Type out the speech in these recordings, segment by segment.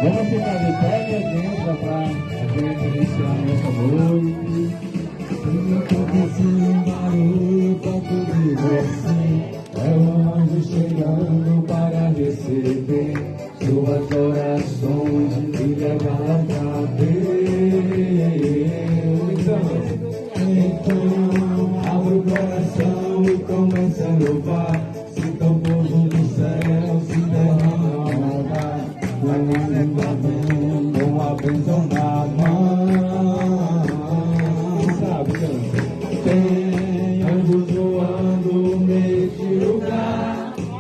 Vamos ficar de pé, minha gente, para a gente iniciar nossa noite. Aconteceu um barulho perto de você, é o anjo chegando para receber suas orações e levar a Deus. Então, abre o coração e começa a louvar. Sinta o povo do céu se derramar, com a bênção na mão. Sabe, tem anjos voando neste lugar,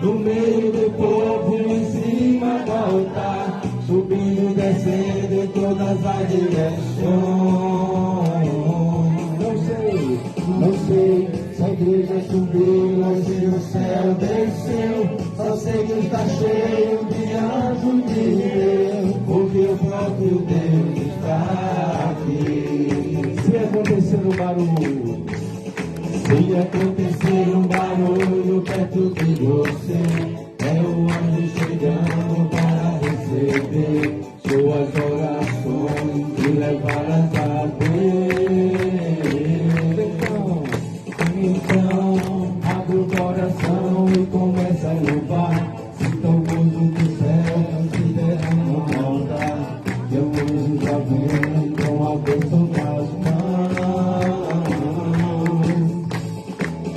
no meio do povo, em cima do altar, subindo e descendo em todas as direções. Não sei se a igreja subiu ou se o céu desceu, só sei que está cheio de anjos de Deus, porque o próprio Deus está aqui. Se acontecer um barulho, se acontecer um barulho perto de você, é o anjo chegando para receber suas orações e levá-las a Deus. Então, abre o coração e começa a louvar. Sinta o gozo do céu se derrama no altar, e o anjo já vem com a bênção nas mãos.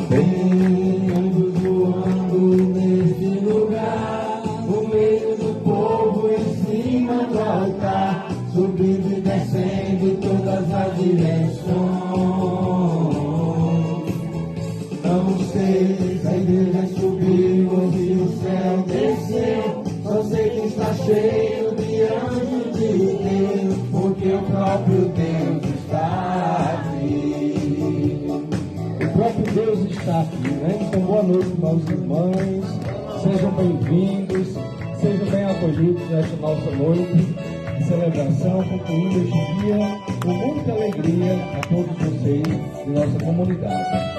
Tem anjos voando neste lugar, no meio do povo, em cima do altar, subindo e descendo em todas as direções. Não sei se a igreja subiu ou se o céu desceu, só sei que está cheio de anjos de Deus, porque o próprio Deus está aqui. O próprio Deus está aqui, né? Então, boa noite, irmãos e irmãs. Sejam bem-vindos, sejam bem acolhidos nesta nossa noite de celebração, concluindo este dia com muita alegria a todos vocês de nossa comunidade.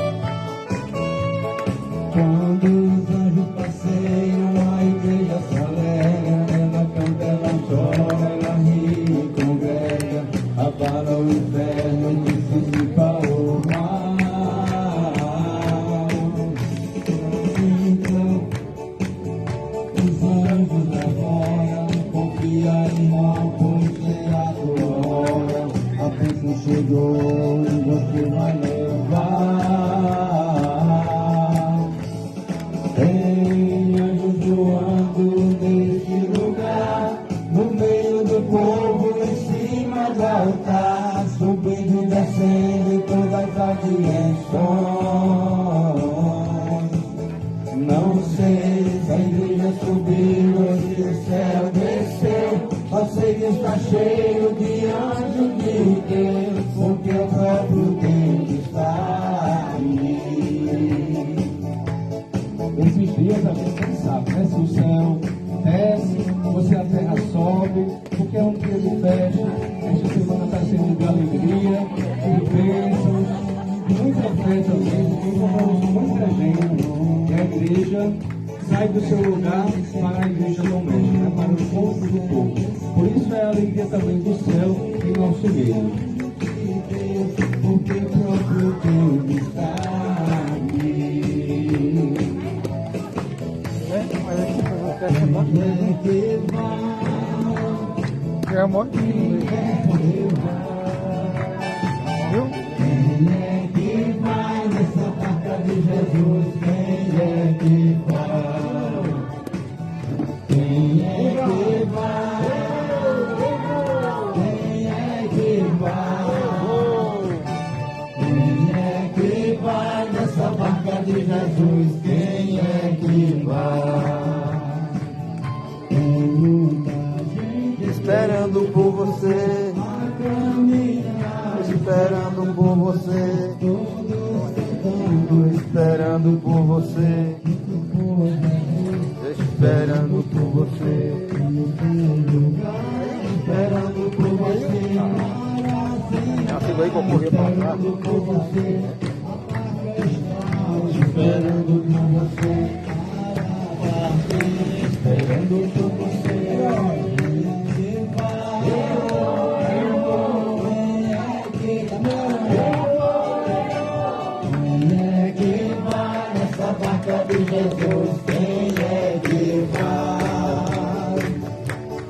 Quando os anjos passeiam, a igreja se alegra, ela canta, ela chora, ela ri e congrega, abala o inferno e dissipa o mal. Então, os anjos agora confia em mal, pois é a tua hora, a bênção chegou e você vai levar. Tem anjos voando neste lugar, no meio do povo, em cima do altar, subindo e descendo em todas as direções. Não sei se a igreja subiu ou se o céu desceu, só sei que está cheio de anjos de Deus, porque o próprio Deus está aqui. Esses dias a gente não sabe, né? Se o céu desce ou se a terra sobe, porque é um dia de festa. Esta semana está sendo de alegria, sai do seu lugar para a igreja doméstica, né? Para o encontro do povo. Por isso é a alegria também do céu em nosso meio. Porque o próprio Deus está aqui. É amor. Viu? Quem é que vai nessa barca de Jesus? Quem é que vai? Quem é que vai? Quem é que vai? Quem é que vai nessa barca de Jesus? Quem é que vai? Tem muita gente Esperando por você, a caminhar, esperando por você, todos tentando esperando por você, esperando por você, esperando por você, Chegou aí que eu corri pra cá. esperando por você, esperando por você, esperando por você. Quem é que vai nessa barca de Jesus? Quem é que vai?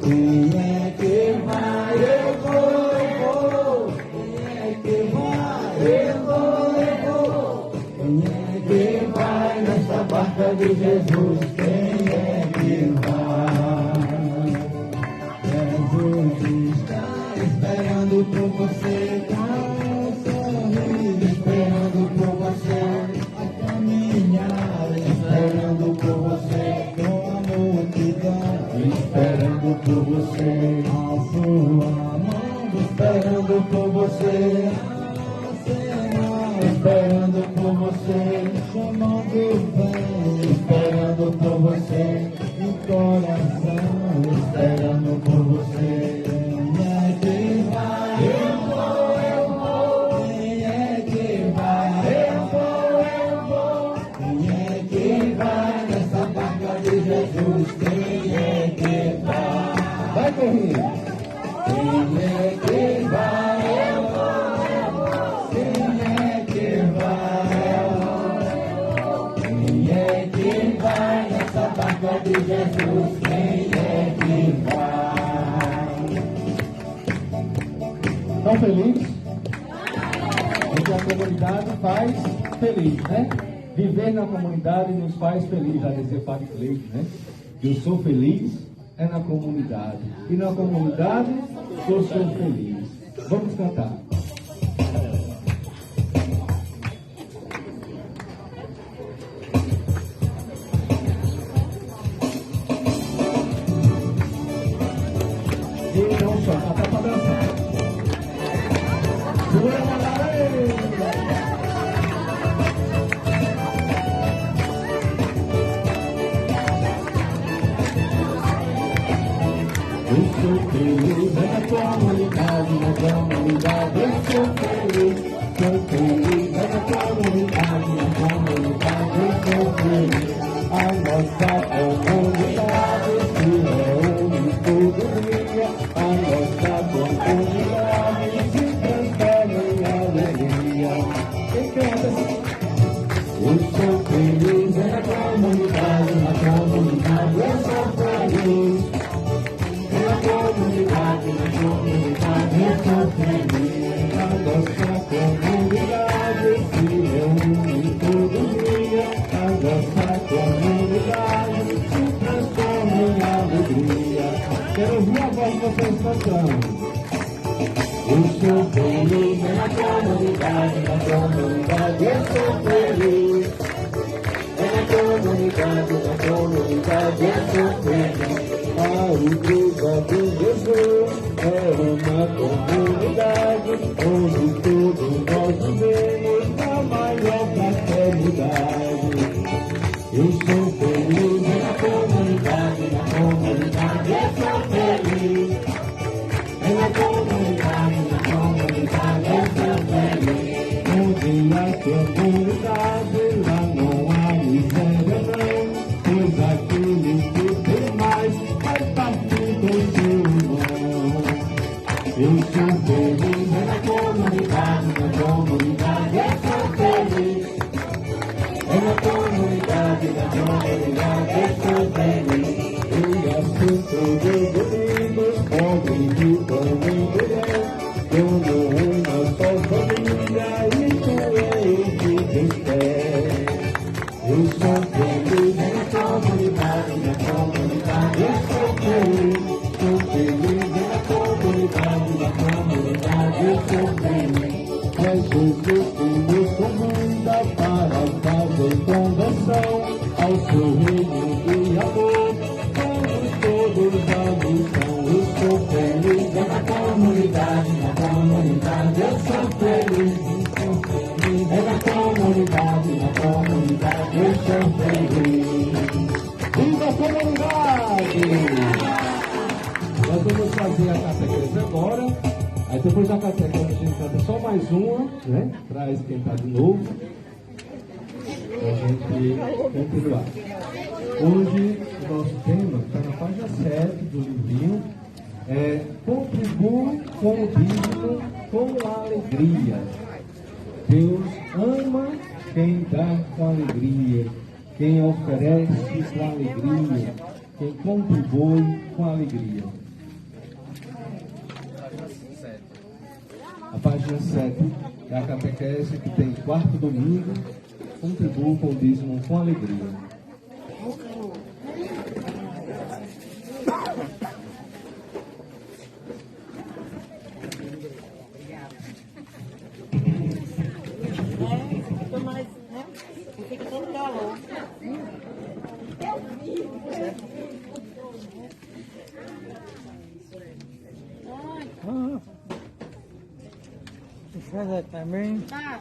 Quem é que vai? Eu vou. Quem é que vai? Eu vou. Quem é que vai nessa barca de Jesus? Quem é que vai? Jesus está esperando por você, com um sorriso, esperando por você, a caminhar, esperando por você, com a multidão, esperando por você, a sua mão, esperando por você, Senhor, esperando por você, chamando bem, esperando por você, o coração, esperando por você. Quem é que vai? Eu vou. Quem é que vai? Eu vou. Quem é que vai nessa barca de Jesus? Quem é que vai? Vai correndo. Quem é que vai? Eu vou. Quem é que vai? Quem é que vai nessa barca de Jesus? Quem é que vai? Estão felizes? Porque a comunidade faz feliz, né? Viver na comunidade nos faz feliz, já dizia Padre Cleide, né? Eu sou feliz é na comunidade. E na comunidade eu sou feliz. Vamos cantar. E não só, tá pra dançar. Segura a galera. Eu sou feliz na comunidade, eu sou feliz na comunidade, eu sou feliz. A nossa comunidade se reúne todo dia, a nossa comunidade se transforma em alegria. Quem canta assim? Eu sou feliz na comunidade, eu sou feliz. Na comunidade, eu sou feliz. A nossa comunidade se reúne todo dia. A nossa comunidade se transforma em alegria. Quero ouvir a voz de vocês cantando. Eu sou feliz na comunidade, eu sou feliz. Na comunidade, eu sou feliz. A igreja de Jesus é uma comunidade onde todos nós vivemos na maior fraternidade. Eu sou feliz na comunidade, eu sou feliz. Na comunidade, eu sou feliz. Onde a comunidade lá não há miséria não, pois aqui felizes, é na comunidade eu sou feliz. Viva a comunidade! Nós vamos fazer a catequese agora, aí depois da catequese a gente canta só mais uma, né, para esquentar de novo, para a gente continuar. Hoje o nosso tema está na página 7 do livrinho, contribui com o dízimo com alegria. Deus ama quem dá com alegria, quem oferece com alegria, quem contribui com alegria. A página 7 é a catequese que tem quarto domingo, contribui com o dízimo com alegria. Fica todo calor. Você faz também? Tá.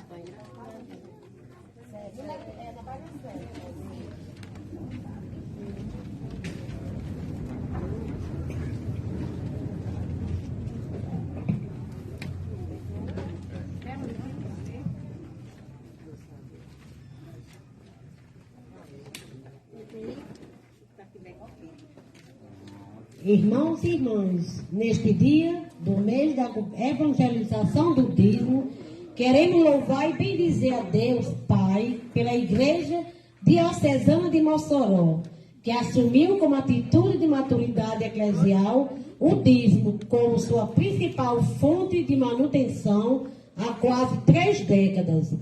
Irmãos e irmãs, neste dia do mês da evangelização do dízimo, queremos louvar e bendizer a Deus, Pai, pela Igreja Diocesana de Mossoró, que assumiu como atitude de maturidade eclesial o dízimo como sua principal fonte de manutenção há quase 3 décadas.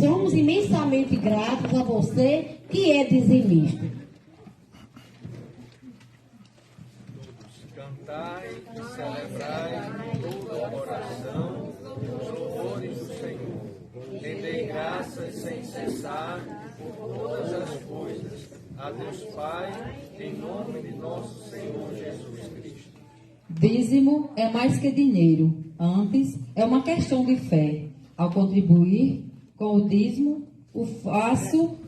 Somos imensamente gratos a você que é dizimista. Cantai e celebrai toda a oração, os louvores do Senhor. Rendei graças sem cessar por todas as coisas a Deus Pai, em nome de nosso Senhor Jesus Cristo. Dízimo é mais que dinheiro, antes é uma questão de fé. Ao contribuir com o dízimo, o faço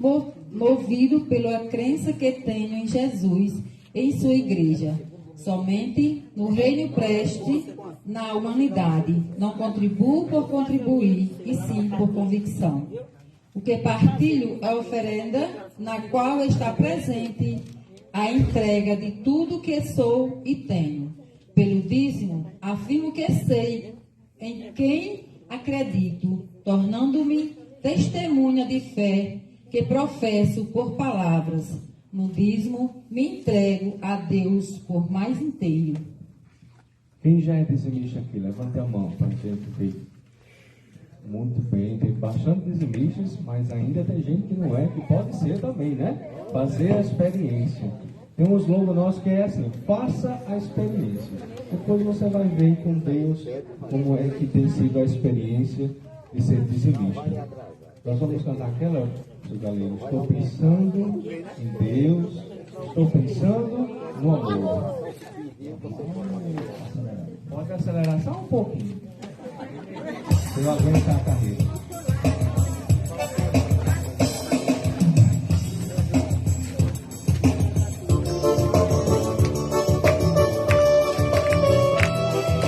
movido pela crença que tenho em Jesus e em sua igreja. Somente no reino preste na humanidade. Não contribuo por contribuir, e sim por convicção. O que partilho é a oferenda na qual está presente a entrega de tudo que sou e tenho. Pelo dízimo, afirmo que sei em quem acredito, tornando-me testemunha de fé que professo por palavras. No dízimo, me entrego a Deus por mais inteiro. Quem já é dizimista aqui? Levante a mão para a gente ver. Muito bem, tem bastante dizimistas, mas ainda tem gente que não é, que pode ser também, né? Fazer a experiência. Tem um slogan nosso que é assim: faça a experiência. Depois você vai ver com Deus como é que tem sido a experiência de ser dizimista. Nós vamos cantar aquela, galera. Estou pensando em Deus, estou pensando no amor. Pode acelerar só um pouquinho. Eu aguentar a carreira.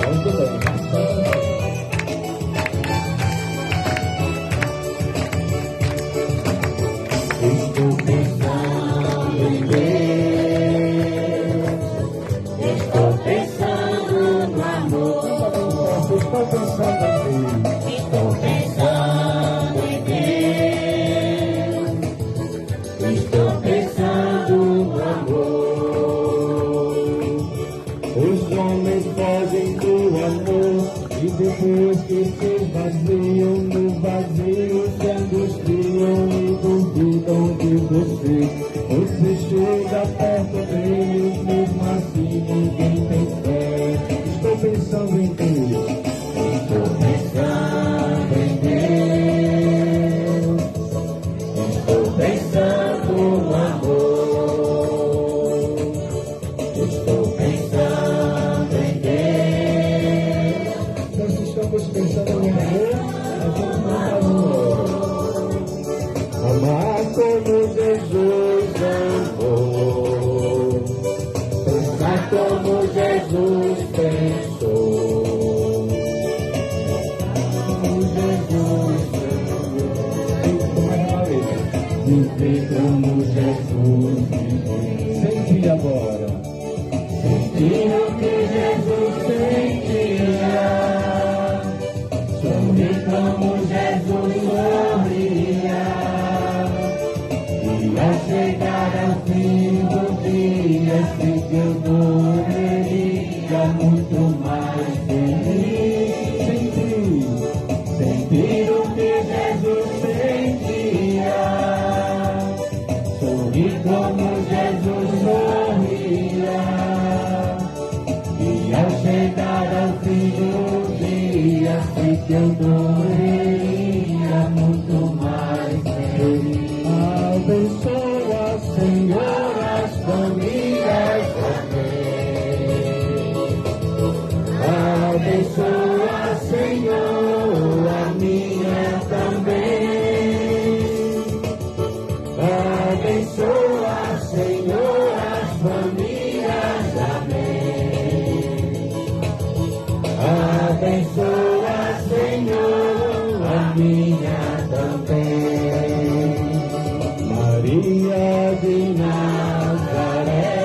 Muito bem. Estou pensando em Deus, estou pensando no amor. Estou pensando em Deus, estou pensando em Deus, estou pensando no amor. Os homens fogem do amor e depois que se esvaziam no vazio se angustiam e duvidam de você. Você chega perto deles, mesmo assim ninguém tem fé. Estou pensando em Deus, estou pensando em Deus, estou pensando no amor, estou pensando em Deus. Nós estamos pensando no amor. vi como Jesus sorria, e ao chegar ao fim do dia, sei que eu morreria muito mais feliz. Sentir o que Jesus sentia, sorrir como Jesus sorria, e ao chegar ao fim do dia, sei que eu morreria muito mais feliz. Abençoa, Senhor, as famílias também. Abençoa, Senhor, a minha também. Abençoa, Senhor, as famílias, amém. Abençoa, Senhor, a minha também. Maria de Nazaré,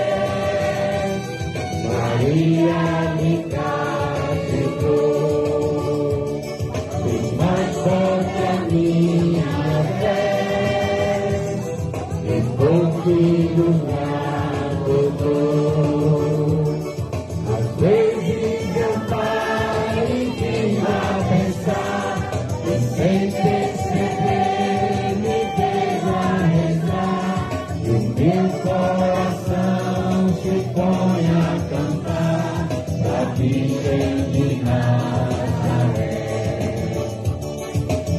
Maria me cativou, fez mais forte a minha fé, e por filho me adotou. Às vezes eu paro e tenho a pensar, e sem perceber me pego a rezar, e o meu coração se põe a cantar pra Virgem de Nazaré.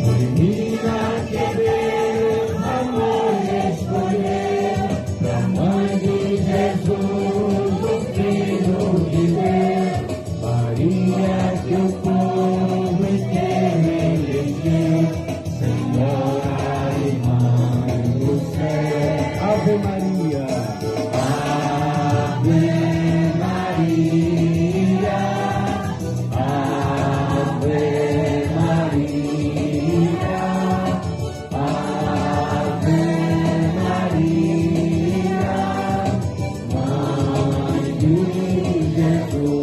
Menina que Deus amor escolheu, pra mãe de Jesus, o Filho de Deus, Maria que o povo inteiro elegeu, Senhora e Mãe do céu. Ave Maria, Ave Maria, Ave Maria, Ave Maria, Mãe de Jesus.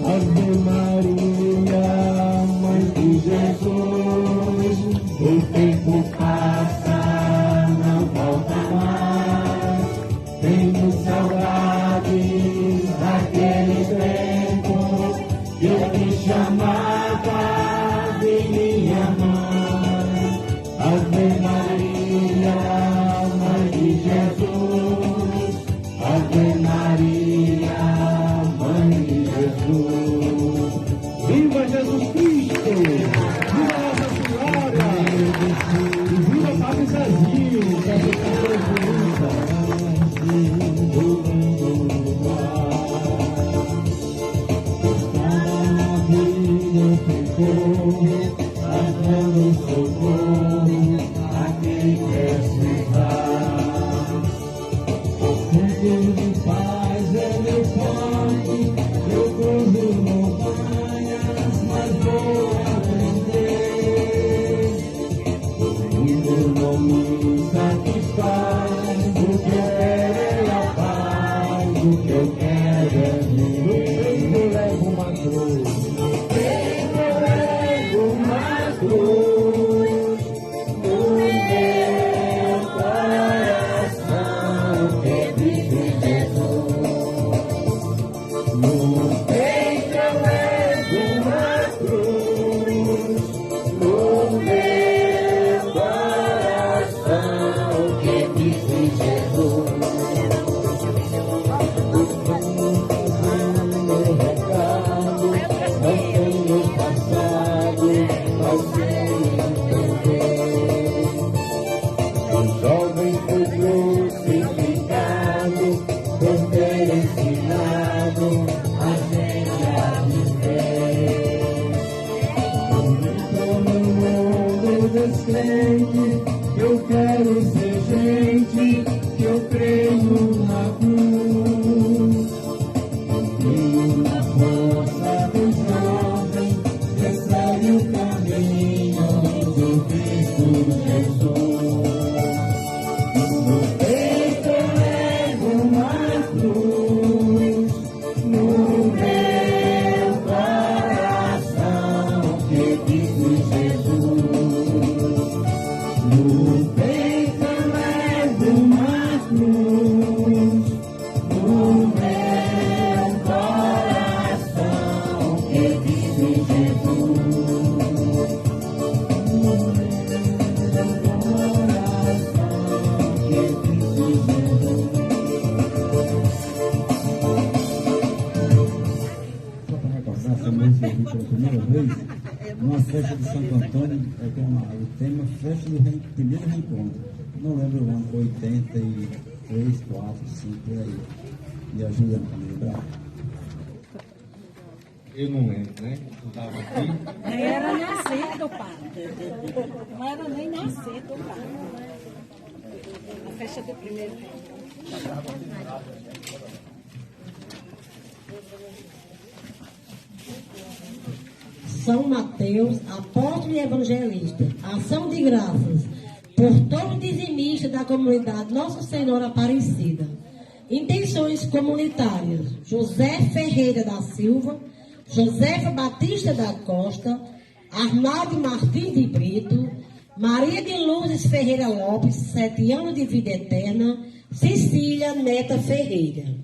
Ave Maria, Mãe de Jesus, o tempo passa, não volta mais. Tenho saudades daquele tempo que eu te chamava de minha mãe. Ave Maria, Mãe de Jesus, Ave Maria, Mãe de Jesus. Viva Jesus Cristo! Viva Nossa Senhora! E viva Padre Zezinho! Que a gente dando socorro a quem precisar. O tempo de paz é meu forte, eu cruzo montanhas, mas vou aprender. O mundo não me satisfaz, o que eu quero é a paz, o que eu quero é viver. No peito levo uma cruz, no peito levo uma cruz, no meu coração que vive Jesus. No peito eu levo uma cruz, no meu coração que vive Jesus. Meu recado, não tenho passado, mas sei entender. O jovem foi crucificado por ter ensinado a gente a viver. Estou no mundo descrente, eu quero ser gente, que eu creio na cruz. Confio na força do jovem, que segue o caminho do Cristo Jesus. No peito eu levo uma cruz, no meu coração que diz Santo Antônio, o tema Festa do Primeiro Reencontro. Não lembro o ano, 83, 4, 5, por aí. Me ajuda a me lembrar. Eu não lembro, né? Eu estava aqui. Não era nascido, padre. Não era nem nascido, padre. A festa do primeiro reencontro. São Mateus, apóstolo e evangelista, ação de graças por todo dizimista da comunidade Nossa Senhora Aparecida. Intenções comunitárias: José Ferreira da Silva, Josefa Batista da Costa, Arnaldo Martins de Brito, Maria de Lourdes Ferreira Lopes, 7 anos de vida eterna, Cecília Neta Ferreira.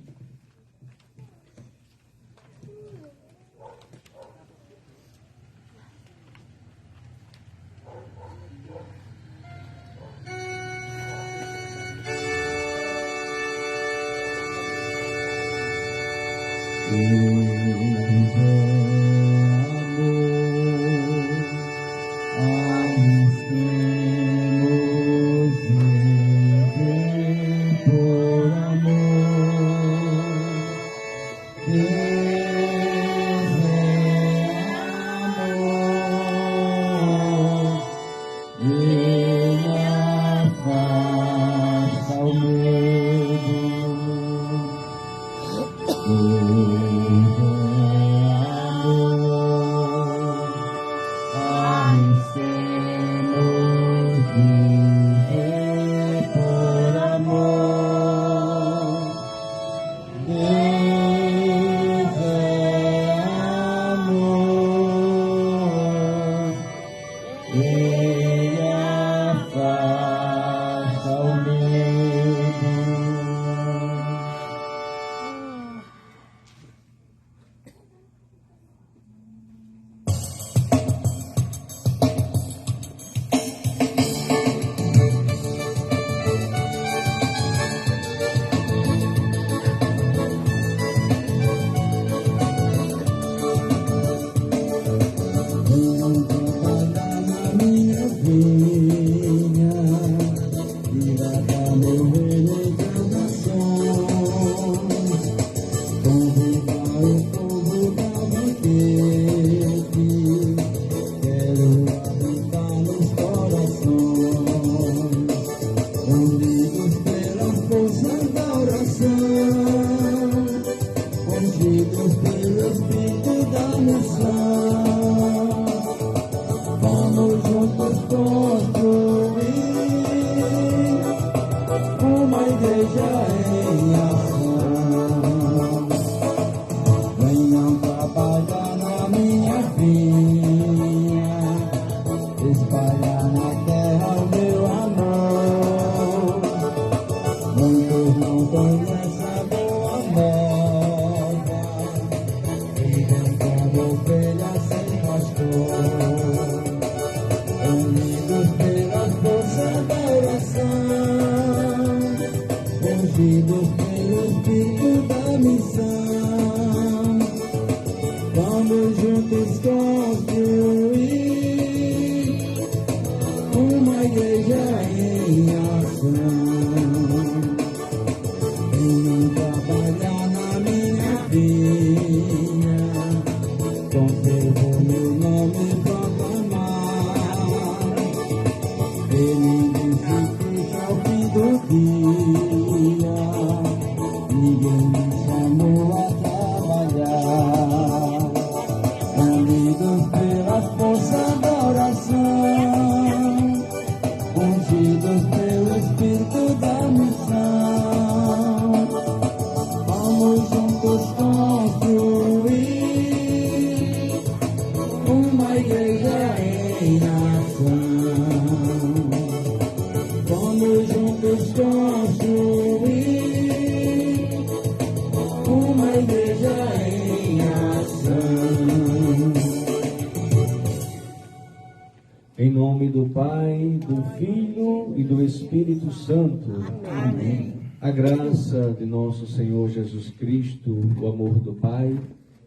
Em nome do Pai, do Filho e do Espírito Santo. Amém. A graça de nosso Senhor Jesus Cristo, o amor do Pai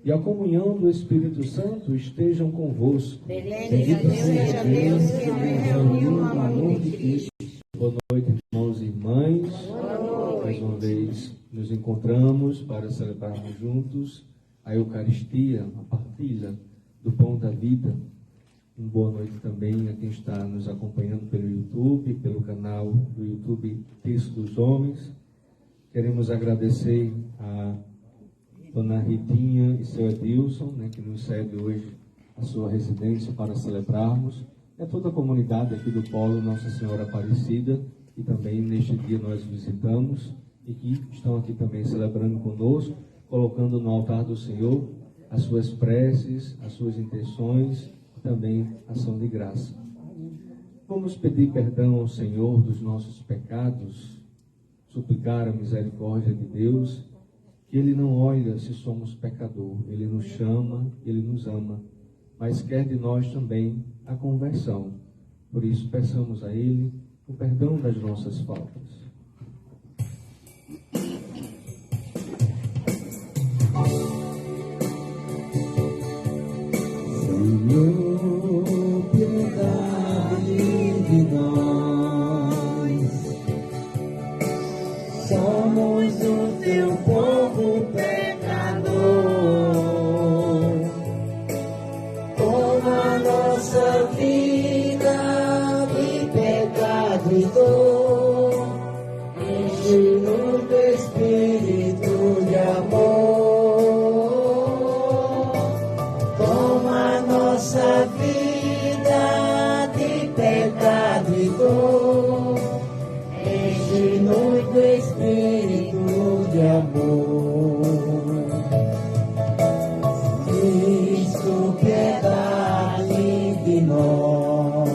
e a comunhão do Espírito Santo estejam convosco. Bendito seja Deus que nos reuniu no amor de Cristo. Boa noite, irmãos e irmãs. Mais uma vez nos encontramos para celebrarmos juntos a Eucaristia, a partilha do pão da vida. Uma boa noite também a quem está nos acompanhando pelo YouTube, pelo canal do YouTube Texto dos Homens. Queremos agradecer a Dona Ritinha e seu Edilson, que nos cede hoje a sua residência para celebrarmos. É toda a comunidade aqui do Polo Nossa Senhora Aparecida, e também neste dia nós visitamos, e que estão aqui também celebrando conosco, colocando no altar do Senhor as suas preces, as suas intenções, e também ação de graça. Vamos pedir perdão ao Senhor dos nossos pecados, suplicar a misericórdia de Deus, que Ele não olha se somos pecador, Ele nos chama, Ele nos ama, mas quer de nós também a conversão. Por isso, peçamos a Ele o perdão das nossas faltas. Senhor, piedade de nós. Somos o teu povo pecador. Toma nossa vida de pecado e dor. Enche-nos do Espírito de amor. Toma nossa vida de pecado e dor. Enche-nos do Espírito de amor. Cristo, piedade de nós.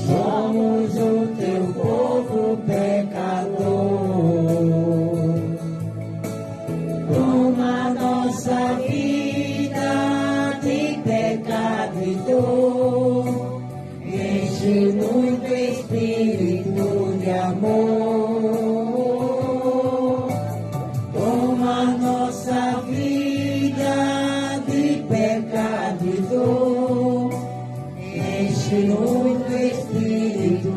Somos o teu povo pecador. Toma nossa vida de pecado e dor. Enche-nos do Espírito de amor. Toma nossa vida de pecado e dor. Enche-nos do Espírito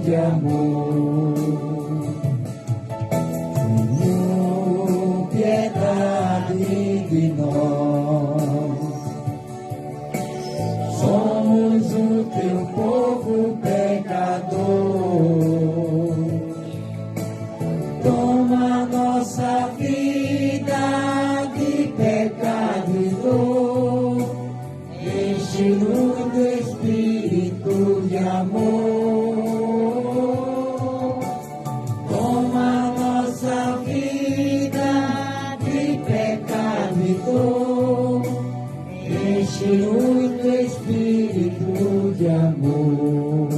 de amor. Senhor, piedade de nós. Somos o teu povo pecador. Toma nossa vida de pecado e dor. Enche-nos do Espírito de amor. Toma nossa vida de pecado e dor. Enche-nos do Espírito de amor.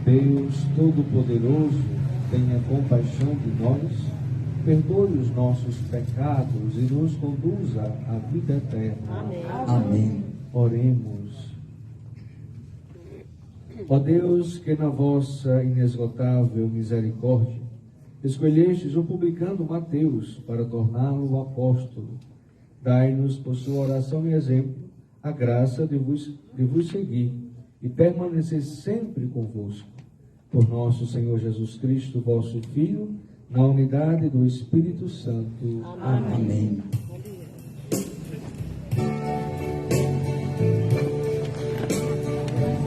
Deus Todo-Poderoso, tenha compaixão de nós, perdoe os nossos pecados e nos conduza à vida eterna. Amém. Oremos. Ó Deus, que na vossa inesgotável misericórdia escolhestes o publicano Mateus para torná-lo apóstolo, dai-nos por sua oração e exemplo a graça de vos seguir e permanecer sempre convosco. Por nosso Senhor Jesus Cristo, vosso Filho, na unidade do Espírito Santo. Amém.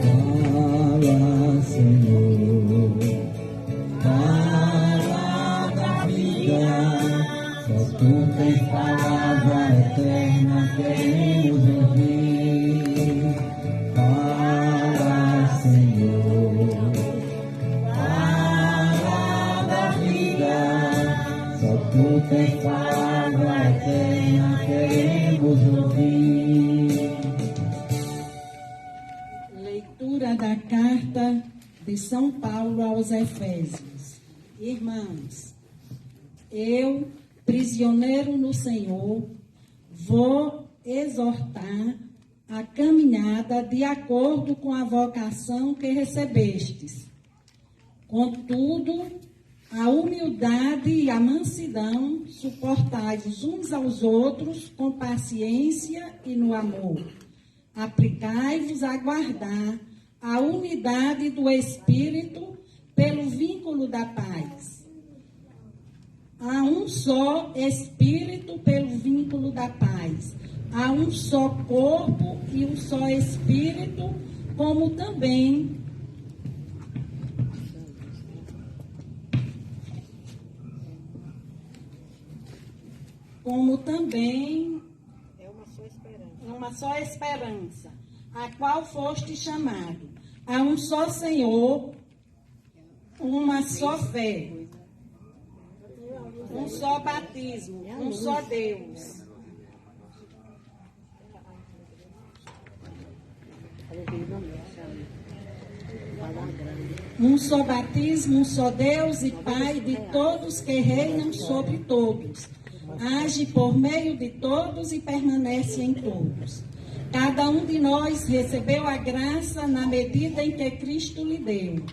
Fala, Senhor, fala da vida. Só tu tens palavra eterna, queremos ouvir. Fala, Senhor, fala da vida. Só tu tens palavra eterna, queremos ouvir. Leitura da carta de São Paulo aos Efésios. Irmãos, eu, prisioneiro no Senhor, vou exortar a caminhada de acordo com a vocação que recebestes. Contudo, A humildade e a mansidão, suportai-vos uns aos outros com paciência e no amor. Aplicai-vos a guardar a unidade do Espírito pelo vínculo da paz. Há um só Espírito pelo vínculo da paz. Há um só corpo e um só Espírito, como também é uma só esperança, a qual foste chamado. Há um só Senhor, uma só fé, um só batismo, um só Deus. Um só batismo, um só Deus e Pai de todos que reinam sobre todos. Age por meio de todos e permanece em todos. Cada um de nós recebeu a graça na medida em que Cristo lhe deu.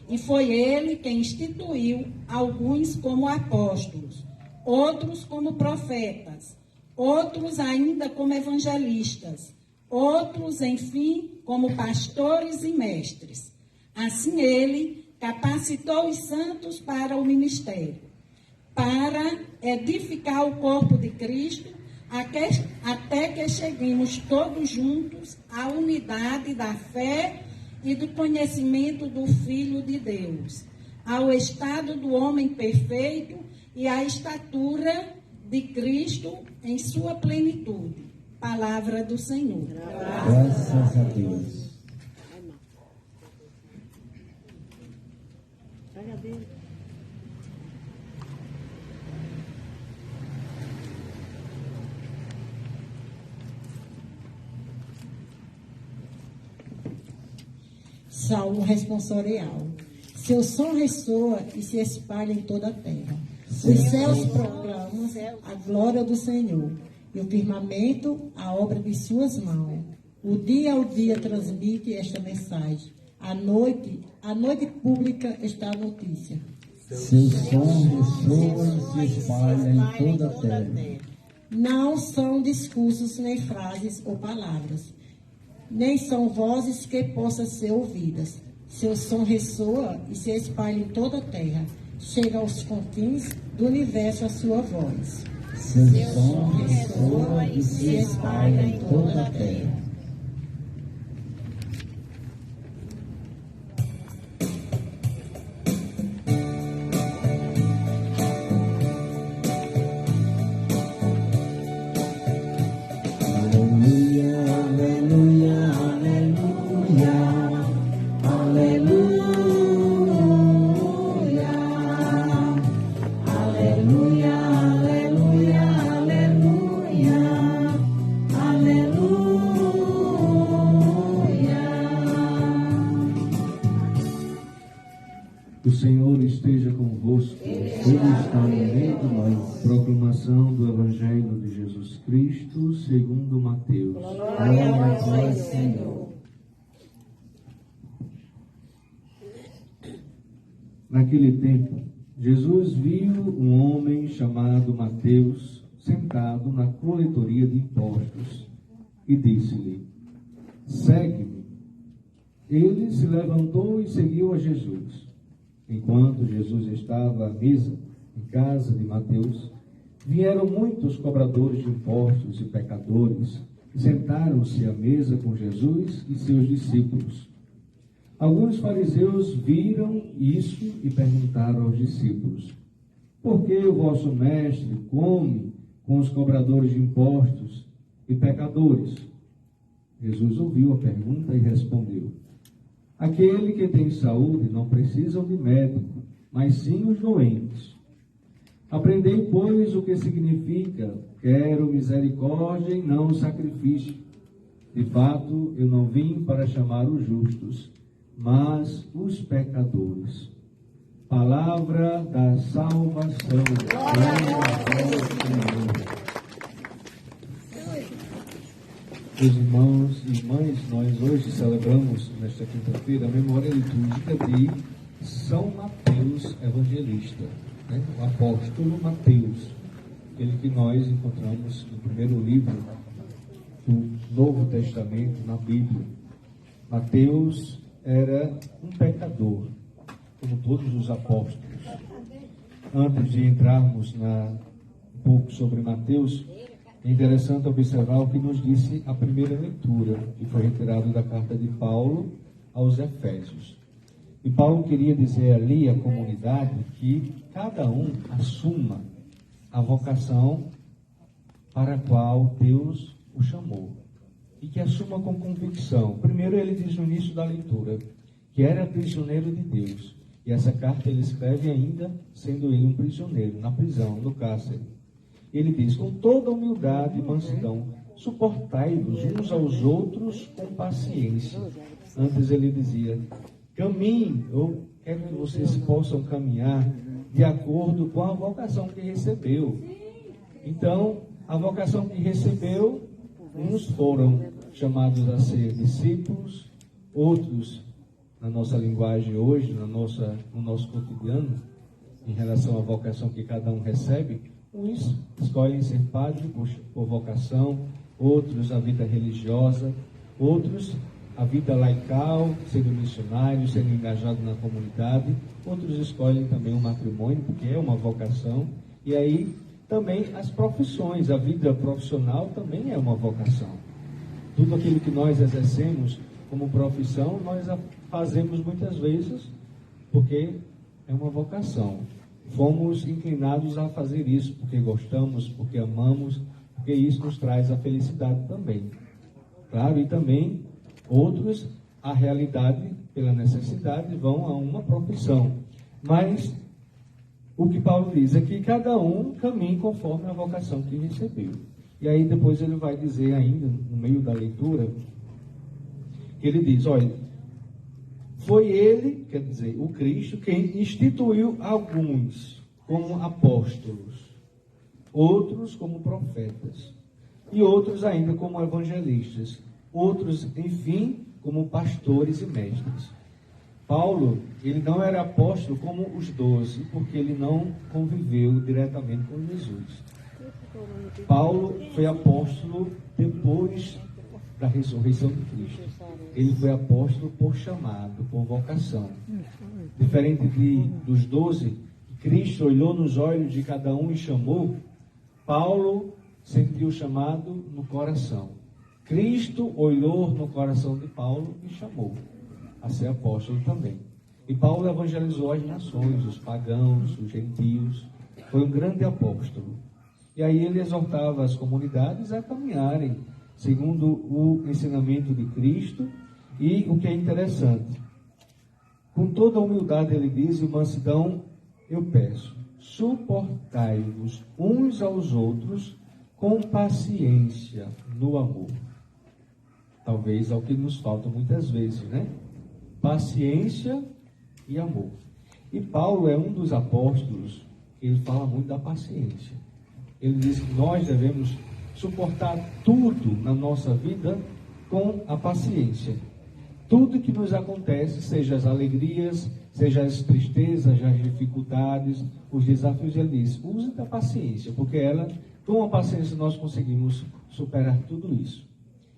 E foi ele quem instituiu alguns como apóstolos, outros como profetas, outros ainda como evangelistas, outros, enfim, como pastores e mestres. Assim ele capacitou os santos para o ministério, para edificar o corpo de Cristo, até que cheguemos todos juntos à unidade da fé e do conhecimento do Filho de Deus, ao estado do homem perfeito e à estatura de Cristo em sua plenitude. Palavra do Senhor. Graças a Deus. Salmo responsorial. Seu som ressoa e se espalha em toda a terra. Os céus proclamam a glória do Senhor, e o firmamento a obra de suas mãos. O dia ao dia transmite esta mensagem. À noite pública está a notícia. Seu som ressoa e se espalha em toda a terra. Não são discursos, nem frases ou palavras, nem são vozes que possam ser ouvidas. Seu som ressoa e se espalha em toda a terra. Chega aos confins do universo a sua voz. Seu som ressoa e se espalha em toda a terra. O Senhor esteja convosco. Ele está no meio de nós. Proclamação do Evangelho de Jesus Cristo segundo Mateus. Glória a vós, Senhor. Naquele tempo, Jesus viu um homem chamado Mateus sentado na coletoria de impostos e disse-lhe: segue-me. Ele se levantou e seguiu a Jesus. Enquanto Jesus estava à mesa em casa de Mateus, vieram muitos cobradores de impostos e pecadores e sentaram-se à mesa com Jesus e seus discípulos. Alguns fariseus viram isso e perguntaram aos discípulos: por que o vosso mestre come com os cobradores de impostos e pecadores? Jesus ouviu a pergunta e respondeu: aquele que tem saúde não precisa de médico, mas sim os doentes. Aprendei, pois, o que significa: quero misericórdia e não sacrifício. De fato, eu não vim para chamar os justos, mas os pecadores. Palavra da salvação. Glória a Deus, Senhor. Meus irmãos e irmãs, nós hoje celebramos, nesta quinta-feira, a memória litúrgica de São Mateus. Mateus evangelista, né? O apóstolo Mateus, aquele que nós encontramos no primeiro livro do Novo Testamento, na Bíblia. Mateus era um pecador, como todos os apóstolos. Antes de entrarmos um pouco sobre Mateus, é interessante observar o que nos disse a primeira leitura, que foi retirado da carta de Paulo aos Efésios. E Paulo queria dizer ali à comunidade que cada um assuma a vocação para a qual Deus o chamou. E que assuma com convicção. Primeiro ele diz no início da leitura que era prisioneiro de Deus. E essa carta ele escreve ainda sendo ele um prisioneiro, na prisão, no cárcere. Ele diz, com toda humildade e mansidão, suportai-vos uns aos outros com paciência. Antes ele dizia, caminhe, eu quero que vocês possam caminhar de acordo com a vocação que recebeu. Então, a vocação que recebeu, uns foram chamados a ser discípulos, outros, na nossa linguagem hoje, no nosso cotidiano, em relação à vocação que cada um recebe, uns escolhem ser padre por vocação, outros a vida religiosa, outros a vida laical, sendo missionário, sendo engajado na comunidade, outros escolhem também o matrimônio, porque é uma vocação, e aí também as profissões, a vida profissional também é uma vocação. Tudo aquilo que nós exercemos como profissão, nós a fazemos muitas vezes porque é uma vocação. Fomos inclinados a fazer isso porque gostamos, porque amamos, porque isso nos traz a felicidade também. Claro, e também outros, a realidade, pela necessidade, vão a uma profissão. Mas o que Paulo diz é que cada um caminha conforme a vocação que recebeu. E aí depois ele vai dizer ainda, no meio da leitura, que ele diz, olha, foi ele, quer dizer, o Cristo, quem instituiu alguns como apóstolos, outros como profetas, e outros ainda como evangelistas, outros, enfim, como pastores e mestres. Paulo, ele não era apóstolo como os 12, porque ele não conviveu diretamente com Jesus. Paulo foi apóstolo depois da ressurreição de Cristo. Ele foi apóstolo por chamado, por vocação. Diferente dos 12, Cristo olhou nos olhos de cada um e chamou, Paulo sentiu o chamado no coração. Cristo olhou no coração de Paulo e chamou a ser apóstolo também. E Paulo evangelizou as nações, os pagãos, os gentios. Foi um grande apóstolo. E aí ele exortava as comunidades a caminharem segundo o ensinamento de Cristo. E o que é interessante, com toda a humildade ele diz, e mansidão eu peço, suportai-vos uns aos outros com paciência no amor. Talvez é o que nos falta muitas vezes, né? Paciência e amor. E Paulo é um dos apóstolos, ele fala muito da paciência. Ele diz que nós devemos suportar tudo na nossa vida com a paciência. Tudo que nos acontece, seja as alegrias, seja as tristezas, as dificuldades, os desafios, ele diz, use da paciência, porque com a paciência nós conseguimos superar tudo isso.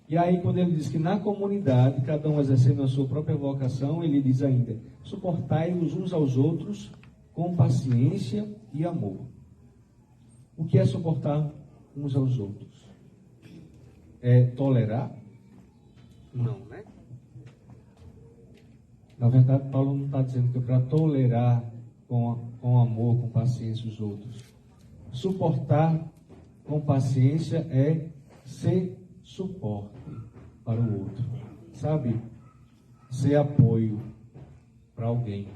E aí quando ele diz que na comunidade, cada um exercendo a sua própria vocação, ele diz ainda, suportai-vos uns aos outros com paciência e amor. O que é suportar uns aos outros? É tolerar? Não, né? Na verdade, Paulo não está dizendo que é para tolerar com amor, com paciência os outros. Suportar com paciência é ser suporte para o outro. Sabe? Ser apoio para alguém.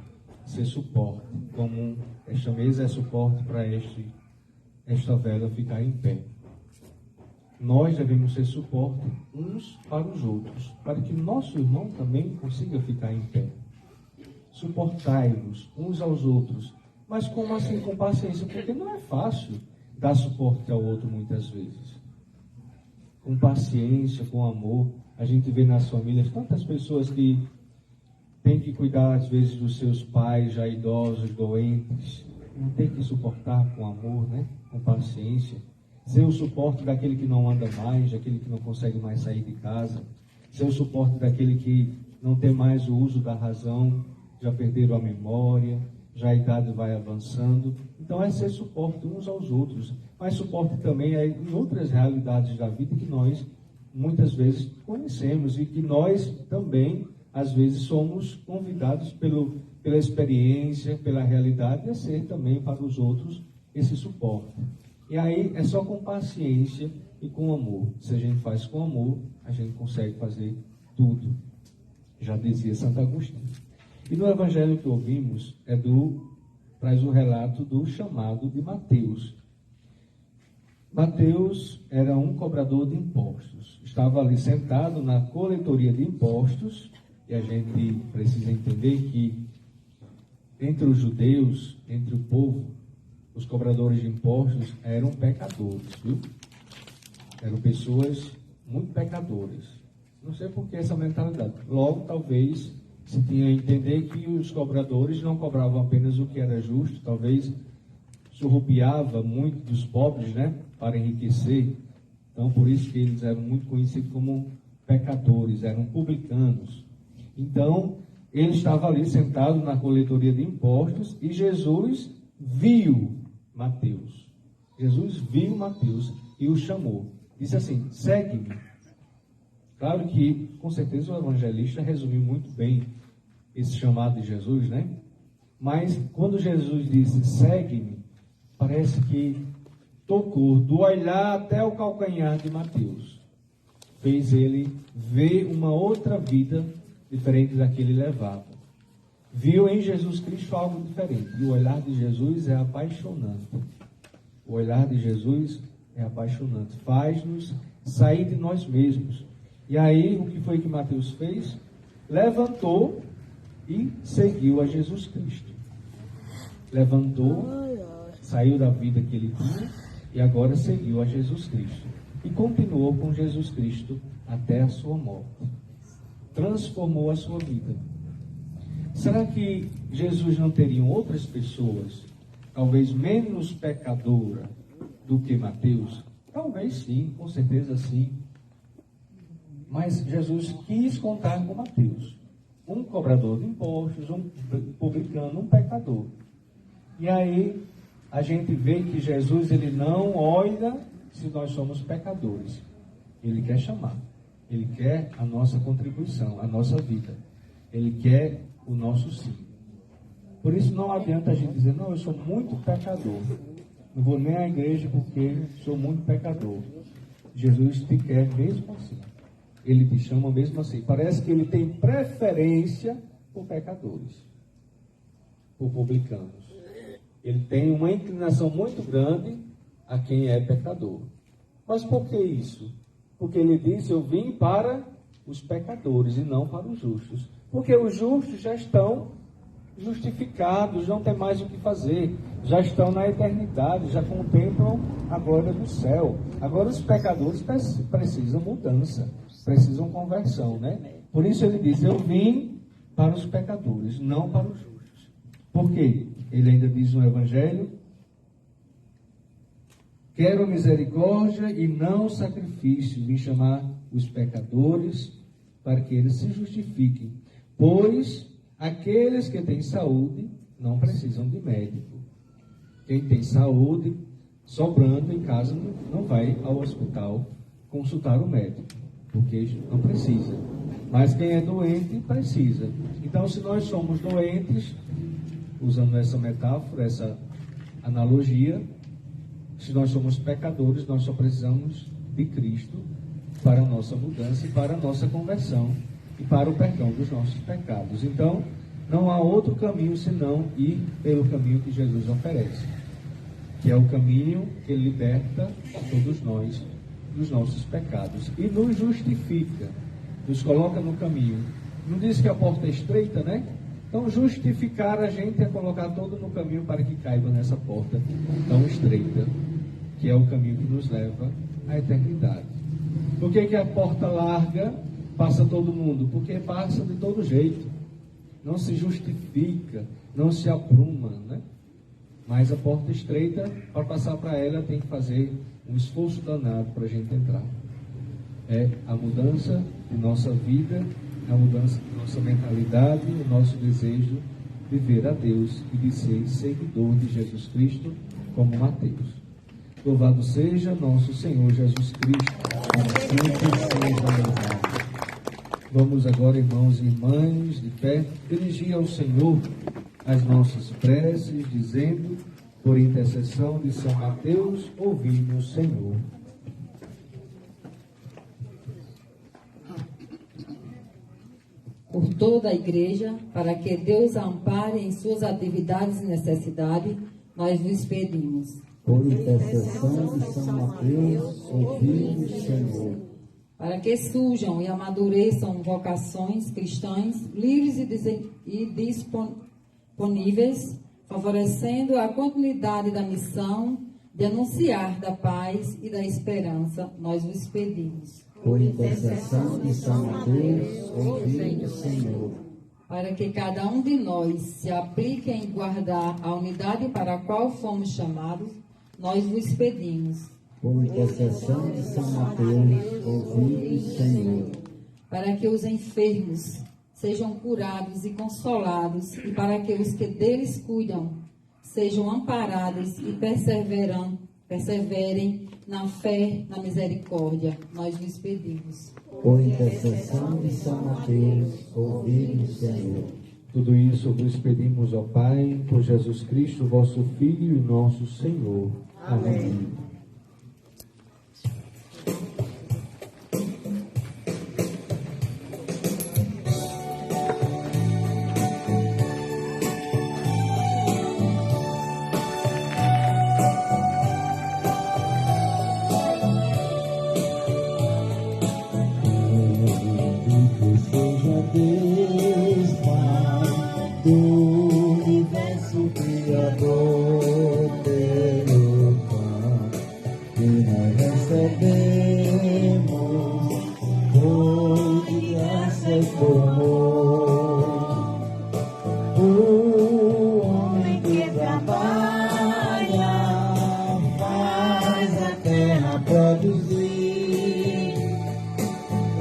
Ser suporte. Como esta mesa é suporte para esta vela ficar em pé. Nós devemos ser suporte uns para os outros, para que nosso irmão também consiga ficar em pé. Suportai-vos uns aos outros, mas como assim com paciência? Porque não é fácil dar suporte ao outro muitas vezes. Com paciência, com amor, a gente vê nas famílias tantas pessoas que tem que cuidar às vezes dos seus pais já idosos, doentes, não tem que suportar com amor, né? Com paciência, ser o suporte daquele que não anda mais, daquele que não consegue mais sair de casa, ser o suporte daquele que não tem mais o uso da razão, já perderam a memória, já a idade vai avançando. Então é ser suporte uns aos outros, mas suporte também é em outras realidades da vida que nós muitas vezes conhecemos e que nós também às vezes somos convidados pela experiência, pela realidade, a ser também para os outros esse suporte. E aí é só com paciência e com amor. Se a gente faz com amor, a gente consegue fazer tudo. Já dizia Santo Agostinho. E no evangelho que ouvimos, traz o relato do chamado de Mateus. Mateus era um cobrador de impostos. Estava ali sentado na coletoria de impostos, e a gente precisa entender que entre os judeus, entre o povo, os cobradores de impostos eram pecadores, viu? Eram pessoas muito pecadoras. Não sei por que essa mentalidade. Logo, talvez, se tinha a entender que os cobradores não cobravam apenas o que era justo, talvez surrupiava muito dos pobres, né? Para enriquecer. Então, por isso que eles eram muito conhecidos como pecadores, eram publicanos. Então, ele estava ali sentado na coletoria de impostos e Jesus viu Mateus. Jesus viu Mateus e o chamou. Disse assim: segue-me. Claro que, com certeza, o evangelista resumiu muito bem esse chamado de Jesus, né? Mas, quando Jesus disse segue-me, parece que tocou do olhar até o calcanhar de Mateus. Fez ele ver uma outra vida diferente da que ele levava. Viu em Jesus Cristo algo diferente. E o olhar de Jesus é apaixonante. O olhar de Jesus é apaixonante. Faz-nos sair de nós mesmos. E aí, o que foi que Mateus fez? Levantou e seguiu a Jesus Cristo. Levantou, saiu da vida que ele tinha e agora seguiu a Jesus Cristo. E continuou com Jesus Cristo até a sua morte. Transformou a sua vida. Será que Jesus não teria outras pessoas, talvez menos pecadora do que Mateus? Talvez sim, com certeza sim. Mas Jesus quis contar com Mateus, um cobrador de impostos, um publicano, um pecador. E aí a gente vê que Jesus ele não olha se nós somos pecadores. Ele quer chamar. Ele quer a nossa contribuição, a nossa vida. Ele quer o nosso sim. Por isso não adianta a gente dizer, não, eu sou muito pecador. Não vou nem à igreja porque sou muito pecador. Jesus te quer mesmo assim. Ele te chama mesmo assim. Parece que ele tem preferência por pecadores, por publicanos. Ele tem uma inclinação muito grande a quem é pecador. Mas por que isso? Porque ele disse, eu vim para os pecadores e não para os justos. Porque os justos já estão justificados, não tem mais o que fazer. Já estão na eternidade, já contemplam a glória do céu. Agora os pecadores precisam mudança, precisam conversão, né? Por isso ele diz, eu vim para os pecadores, não para os justos. Por quê? Ele ainda diz no Evangelho, quero misericórdia e não sacrifício, vim chamar os pecadores para que eles se justifiquem. Pois aqueles que têm saúde não precisam de médico. Quem tem saúde, sobrando em casa, não vai ao hospital consultar o médico, porque não precisa. Mas quem é doente, precisa. Então, se nós somos doentes, usando essa metáfora, essa analogia, se nós somos pecadores, nós só precisamos de Cristo para a nossa mudança e para a nossa conversão e para o perdão dos nossos pecados. Então, não há outro caminho senão ir pelo caminho que Jesus oferece, que é o caminho que liberta todos nós dos nossos pecados e nos justifica, nos coloca no caminho. Não diz que a porta é estreita, né? Então, justificar a gente é colocar todo no caminho para que caiba nessa porta tão estreita, que é o caminho que nos leva à eternidade. Por que a porta larga passa todo mundo? Porque passa de todo jeito. não se justifica, não se apruma, né? Mas a porta estreita, para passar para ela, tem que fazer um esforço danado para a gente entrar. É a mudança de nossa vida, a mudança de nossa mentalidade, o nosso desejo de ver a Deus e de ser seguidor de Jesus Cristo, como Mateus. Louvado seja nosso Senhor Jesus Cristo. Vamos agora, irmãos e irmãs, de fé, dirigir ao Senhor as nossas preces, dizendo, por intercessão de São Mateus, ouvimos o Senhor. Por toda a igreja, para que Deus a ampare em suas atividades e necessidades, nós vos pedimos. Por intercessão de São Mateus, ouvimos o Senhor. Para que surjam e amadureçam vocações cristãs livres e disponíveis, favorecendo a continuidade da missão de anunciar da paz e da esperança, nós vos pedimos. Por intercessão de São Mateus, ouvimos o Senhor. Para que cada um de nós se aplique em guardar a unidade para a qual fomos chamados, nós vos pedimos. Por intercessão de São Mateus, ouvimos o Senhor. Para que os enfermos sejam curados e consolados, e para que os que deles cuidam sejam amparados e perseverem na fé, na misericórdia, nós vos pedimos. Por intercessão de São Mateus, ouvimos o Senhor. Tudo isso vos pedimos, ó Pai, por Jesus Cristo, vosso Filho e nosso Senhor. Amém. Deus Pai do universo criador, pelo Pai que nós recebemos, foi de graça e por amor. O homem que trabalha faz a terra produzir.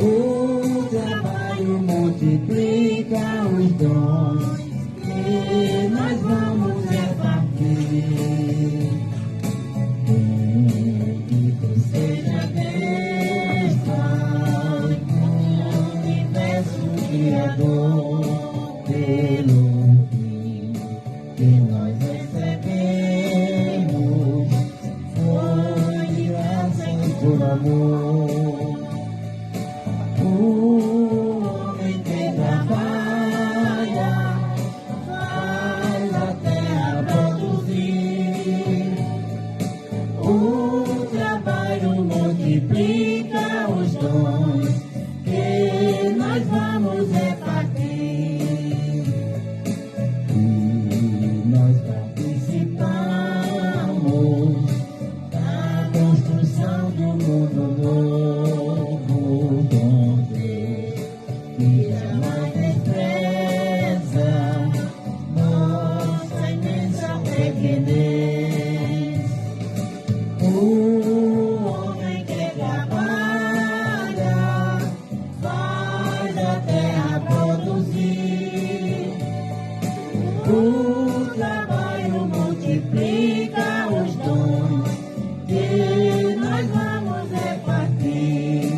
O trabalho multiplica os dons que nós vamos repartir. Bendito seja Deus Pai, o universo criador, pelo fim que nós recebemos, foi de graça e por amor. Multiplica os dons que nós vamos repartir. E nós participamos da construção do mundo novo, com Deus que jamais despreza nossa imensa pequenez. O trabalho multiplica os dons que nós vamos repartir.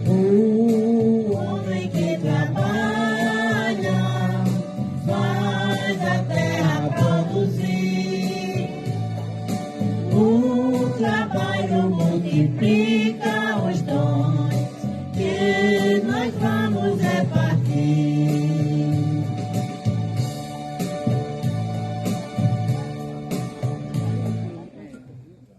O homem que trabalha faz a terra produzir. O trabalho multiplica os dons que nós vamos repartir.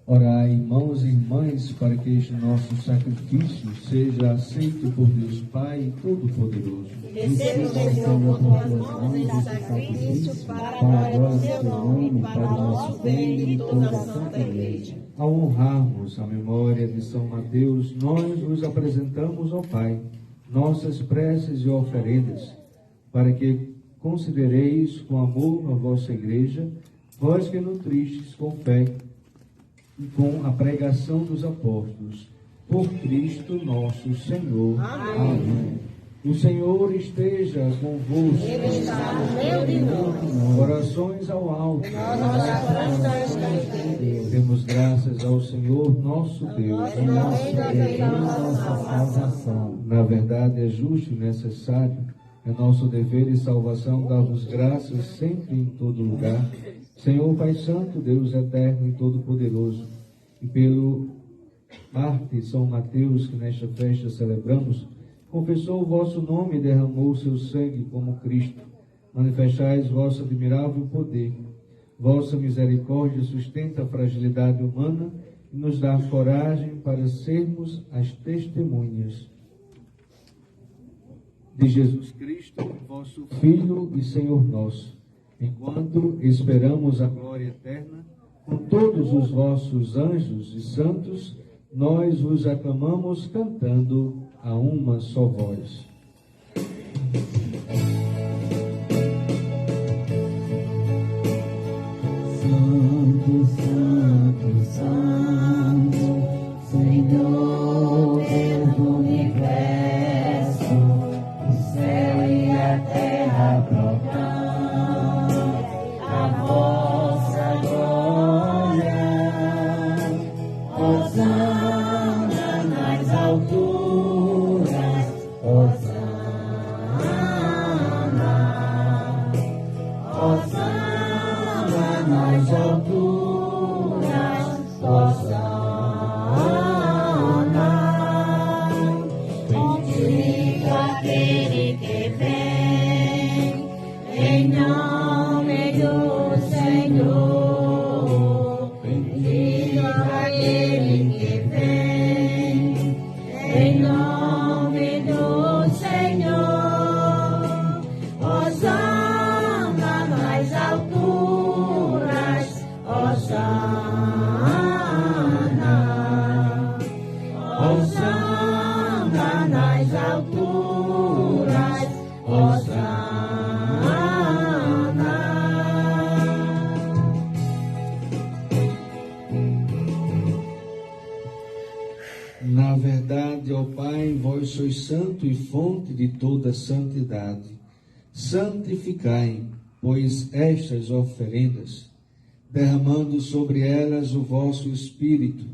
Orai, irmãos e irmãs, para que este nosso sacrifício seja aceito por Deus Pai Todo-Poderoso. Receba, Senhor, com as mãos esse sacrifício para a glória do seu nome, para o nosso bem e de toda a Santa Igreja. Ao honrarmos a memória de São Mateus, nós nos apresentamos ao Pai, nossas preces e oferendas, para que considereis com amor a vossa igreja, vós que nutristes com fé e com a pregação dos apóstolos, por Cristo nosso Senhor. Amém. O Senhor esteja convosco. Ele está no meio de nós. Corações ao alto. Nosso coração está em Deus. Demos graças ao Senhor nosso Deus. Na verdade, é justo e necessário, é nosso dever e salvação dar-vos graças sempre e em todo lugar. Senhor Pai Santo, Deus eterno e todo-poderoso, e pelo mártir São Mateus, que nesta festa celebramos, confessou o vosso nome e derramou o seu sangue como Cristo. Manifestais vosso admirável poder. Vossa misericórdia sustenta a fragilidade humana e nos dá coragem para sermos as testemunhas de Jesus Cristo, vosso Filho e Senhor nosso, enquanto esperamos a glória eterna, com todos os vossos anjos e santos, nós vos aclamamos cantando a uma só voz. Santo, Santo, Santo, Senhor Deus do universo, o céu e a terra proclamam a vossa glória. Hosana nas alturas, Hosana, Hosana nas alturas, Hosana. Bendito aquele que vem em nome do Senhor. Bendito aquele que vem em nome do Senhor. Hosana nas alturas, Hosana, Hosana nas alturas, Hosana. Na verdade, ó Pai, vós sois santo e fonte de toda santidade. Santificai, pois, estas oferendas, derramando sobre elas o vosso Espírito,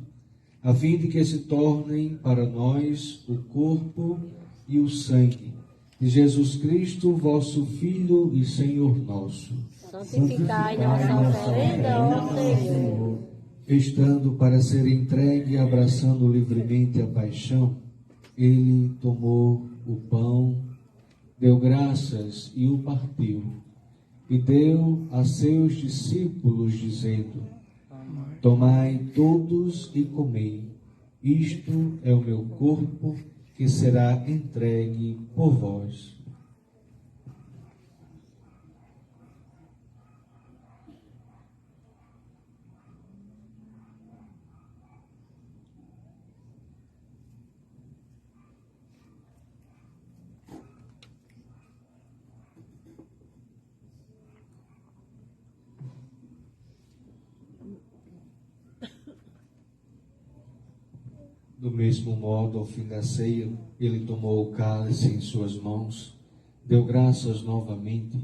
a fim de que se tornem para nós o corpo e o sangue de Jesus Cristo, vosso Filho e Senhor nosso. Santificai nossa oferenda, ó Senhor. Estando para ser entregue e abraçando livremente a paixão, ele tomou o pão, deu graças e o partiu, e deu a seus discípulos, dizendo: Tomai todos e comei, isto é o meu corpo, que será entregue por vós. Do mesmo modo, ao fim da ceia, ele tomou o cálice em suas mãos, deu graças novamente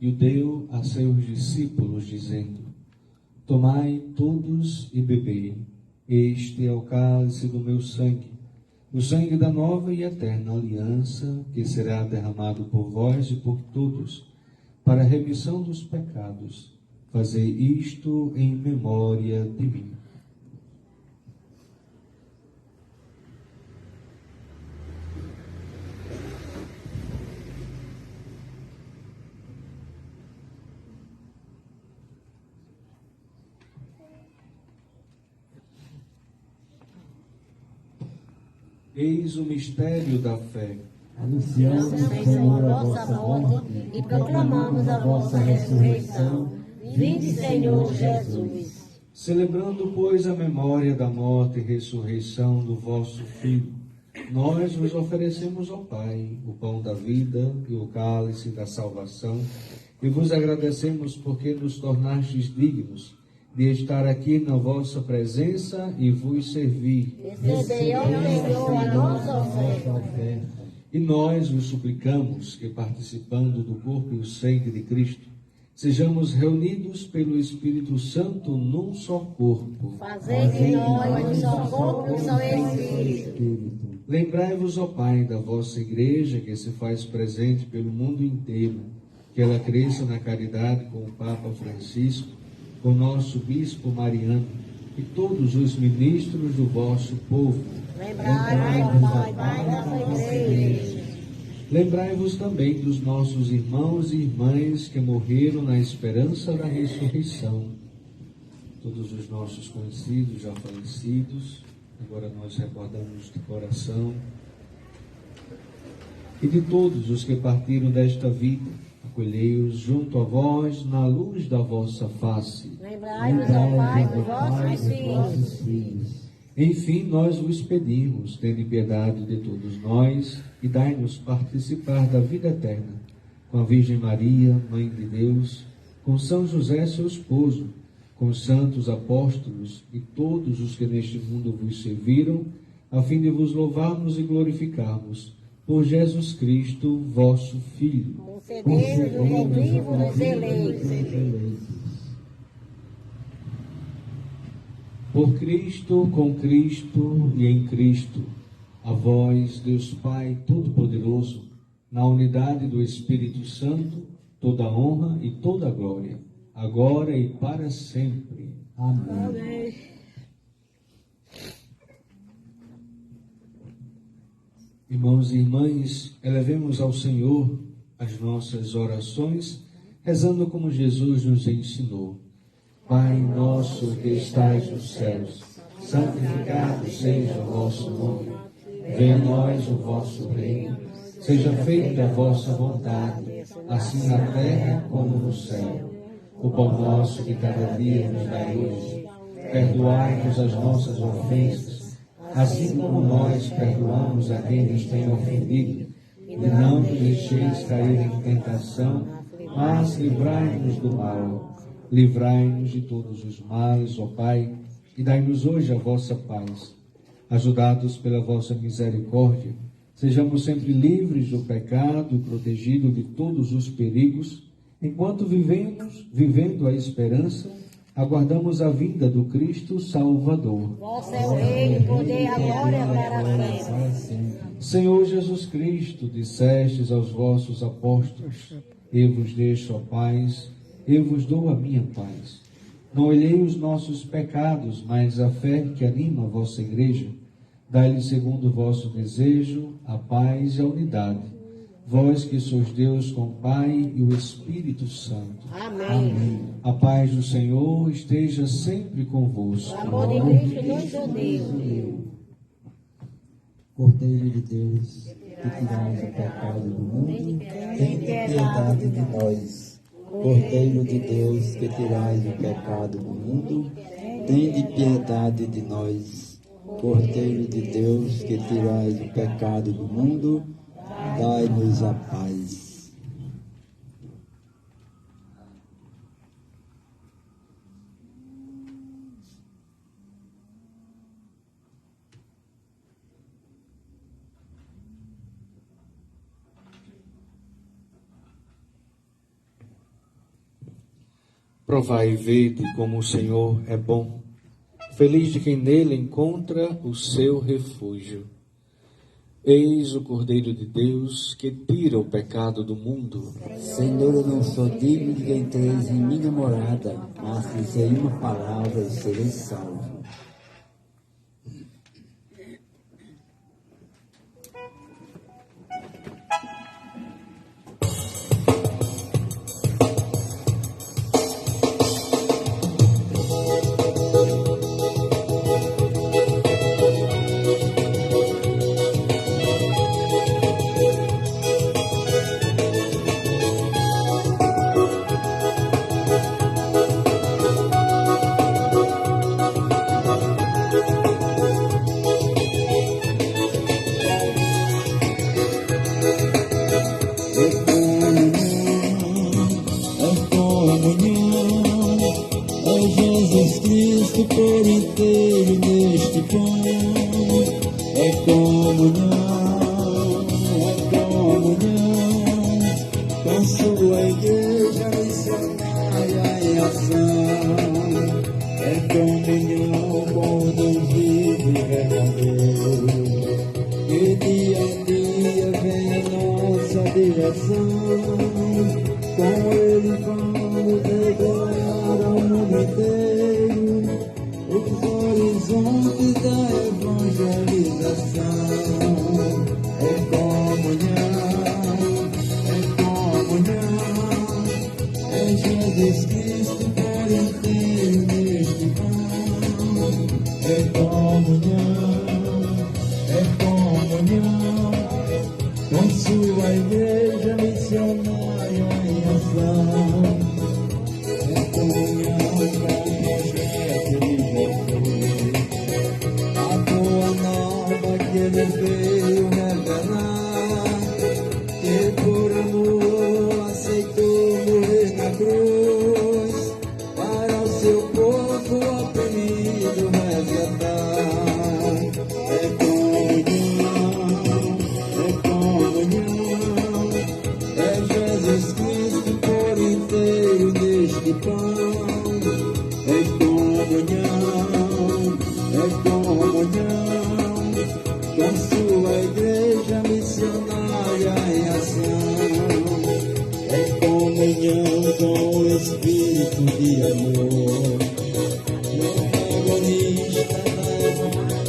e o deu a seus discípulos, dizendo: Tomai todos e bebei, este é o cálice do meu sangue, o sangue da nova e eterna aliança, que será derramado por vós e por todos, para a remissão dos pecados. Fazei isto em memória de mim. Eis o mistério da fé. Anunciamos, Senhor, a vossa morte e proclamamos a vossa ressurreição. Vinde, Senhor Jesus. Celebrando, pois, a memória da morte e ressurreição do vosso Filho, nós vos oferecemos, ó Pai, o pão da vida e o cálice da salvação, e vos agradecemos porque nos tornastes dignos de estar aqui na vossa presença e vos servir. Recebei, ó Senhor, a nossa oferta. E nós vos suplicamos que, participando do corpo e o sangue de Cristo, sejamos reunidos pelo Espírito Santo num só corpo. Fazei de nós um só corpo e um só Espírito. Lembrai-vos, ó Pai, da vossa igreja que se faz presente pelo mundo inteiro, que ela cresça na caridade com o Papa Francisco, com o nosso Bispo Mariano e todos os ministros do vosso povo. Lembrai-vos, ó Pai, da nossa igreja. Lembrai-vos também dos nossos irmãos e irmãs que morreram na esperança da ressurreição. Todos os nossos conhecidos já falecidos, agora nós recordamos de coração. E de todos os que partiram desta vida, acolhei-os junto a vós na luz da vossa face. Lembrai-vos, ó Pai, dos vossos filhos. Enfim, nós vos pedimos, tende piedade de todos nós e dai-nos participar da vida eterna, com a Virgem Maria, Mãe de Deus, com São José, seu esposo, com os santos apóstolos e todos os que neste mundo vos serviram, a fim de vos louvarmos e glorificarmos, por Jesus Cristo, vosso Filho. Concedei-nos o vivo dos eleitos. Por Cristo, com Cristo e em Cristo, a vós, Deus Pai Todo-Poderoso, na unidade do Espírito Santo, toda a honra e toda a glória, agora e para sempre. Amém. Irmãos e irmãs, elevemos ao Senhor as nossas orações, rezando como Jesus nos ensinou. Pai nosso que estais nos céus, santificado seja o vosso nome. Venha a nós o vosso reino. Seja feita a vossa vontade, assim na terra como no céu. O pão nosso de cada dia nos dai hoje. Perdoai-nos as nossas ofensas, assim como nós perdoamos a quem nos tem ofendido. E não nos deixeis cair em tentação, mas livrai-nos do mal. Livrai-nos de todos os males, ó Pai, e dai-nos hoje a vossa paz. Ajudados pela vossa misericórdia, sejamos sempre livres do pecado e protegidos de todos os perigos, enquanto vivendo a esperança, aguardamos a vinda do Cristo Salvador. Vosso é o reino, o poder e a glória para sempre. Senhor Jesus Cristo, dissestes aos vossos apóstolos: eu vos deixo a paz, eu vos dou a minha paz. Não olhei os nossos pecados, mas a fé que anima a vossa igreja. Dai-lhe segundo o vosso desejo a paz e a unidade. Vós que sois Deus com o Pai e o Espírito Santo. Amém. A paz do Senhor esteja sempre convosco. O amor de Cristo nos uniu. Cordeiro de Deus, que tirais o pecado do mundo, tem piedade de nós. Cordeiro de Deus, que tirais o pecado do mundo, tende piedade de nós. Cordeiro de Deus, que tirais o pecado do mundo, dai-nos a paz. Provai e vede como o Senhor é bom. Feliz de quem nele encontra o seu refúgio. Eis o Cordeiro de Deus que tira o pecado do mundo. Senhor, eu não sou digno de que entreis em minha morada, mas dizei uma palavra e serei salvo. comunhão com sua igreja missionária em ação. É comunhão com o Deus vivo e verdadeiro, que dia a dia vem a nossa direção. Com ele vamos declarar ao mundo inteiro os horizontes da evangelização. É comunhão, é Jesus Cristo por inteiro neste pão. É comunhão, com sua igreja missionária em ação. É comunhão com o projeto de Jesus, a boa nova que ele veio revelar, que por amor aceitou morrer na cruz, para o seu povo oprimido resgatar. É Jesus Cristo por inteiro neste pão. É comunhão, com sua igreja missionária em ação. É comunhão com o Espírito de amor, protagonista da evangelho.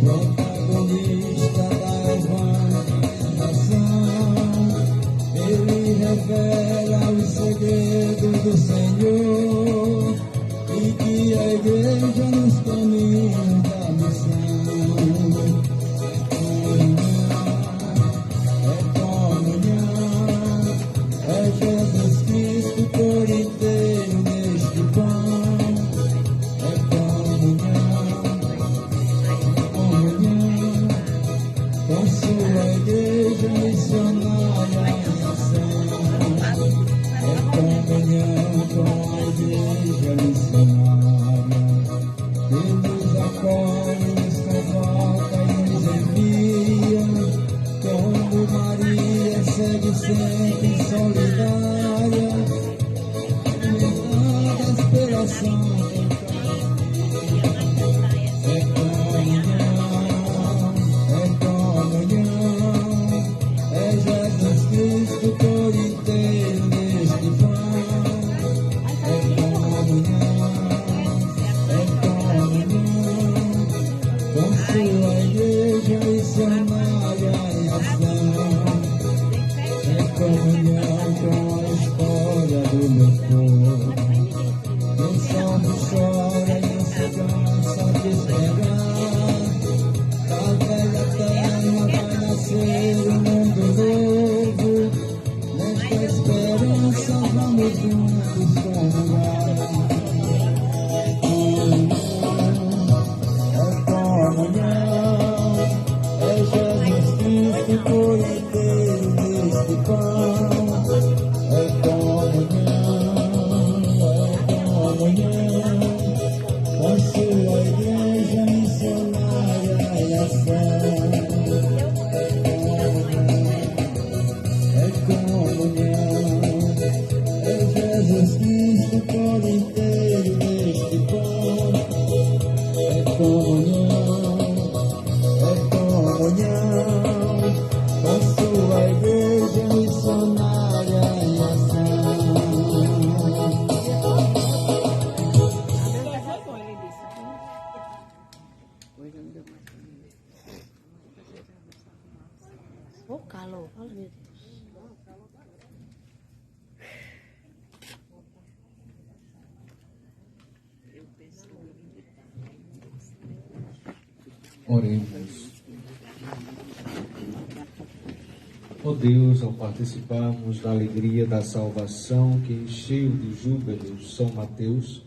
Protagonista da evangelização, ele revela os segredos do Senhor e guia a igreja nos caminhos da missão. É comunhão, é Jesus Cristo por inteiro neste pão. Com sua igreja missionária em ação. É comunhão com a igreja missionária, que nos acolhe, nos convoca e nos envia. Como Maria segue sempre solidária, a inspiração. Cristo por inteiro neste pão. É comunhão, com sua igreja missionária em ação. É comunhão com a história do meu povo. Quem sofre, chora e não se cansa de esperar. Da velha terra vai nascer um mundo novo. Nesta esperança vamos juntos comungar. É comunhão, é Jesus Cristo por inteiro neste pão. É comunhão, com sua igreja missionária em ação. Jesus Cristo por inteiro neste pão. É comunhão, com sua igreja missionária em ação. Ô, calor, olha meu Deus. Oremos. Ó Deus, ao participarmos da alegria da salvação que encheu de júbilo São Mateus,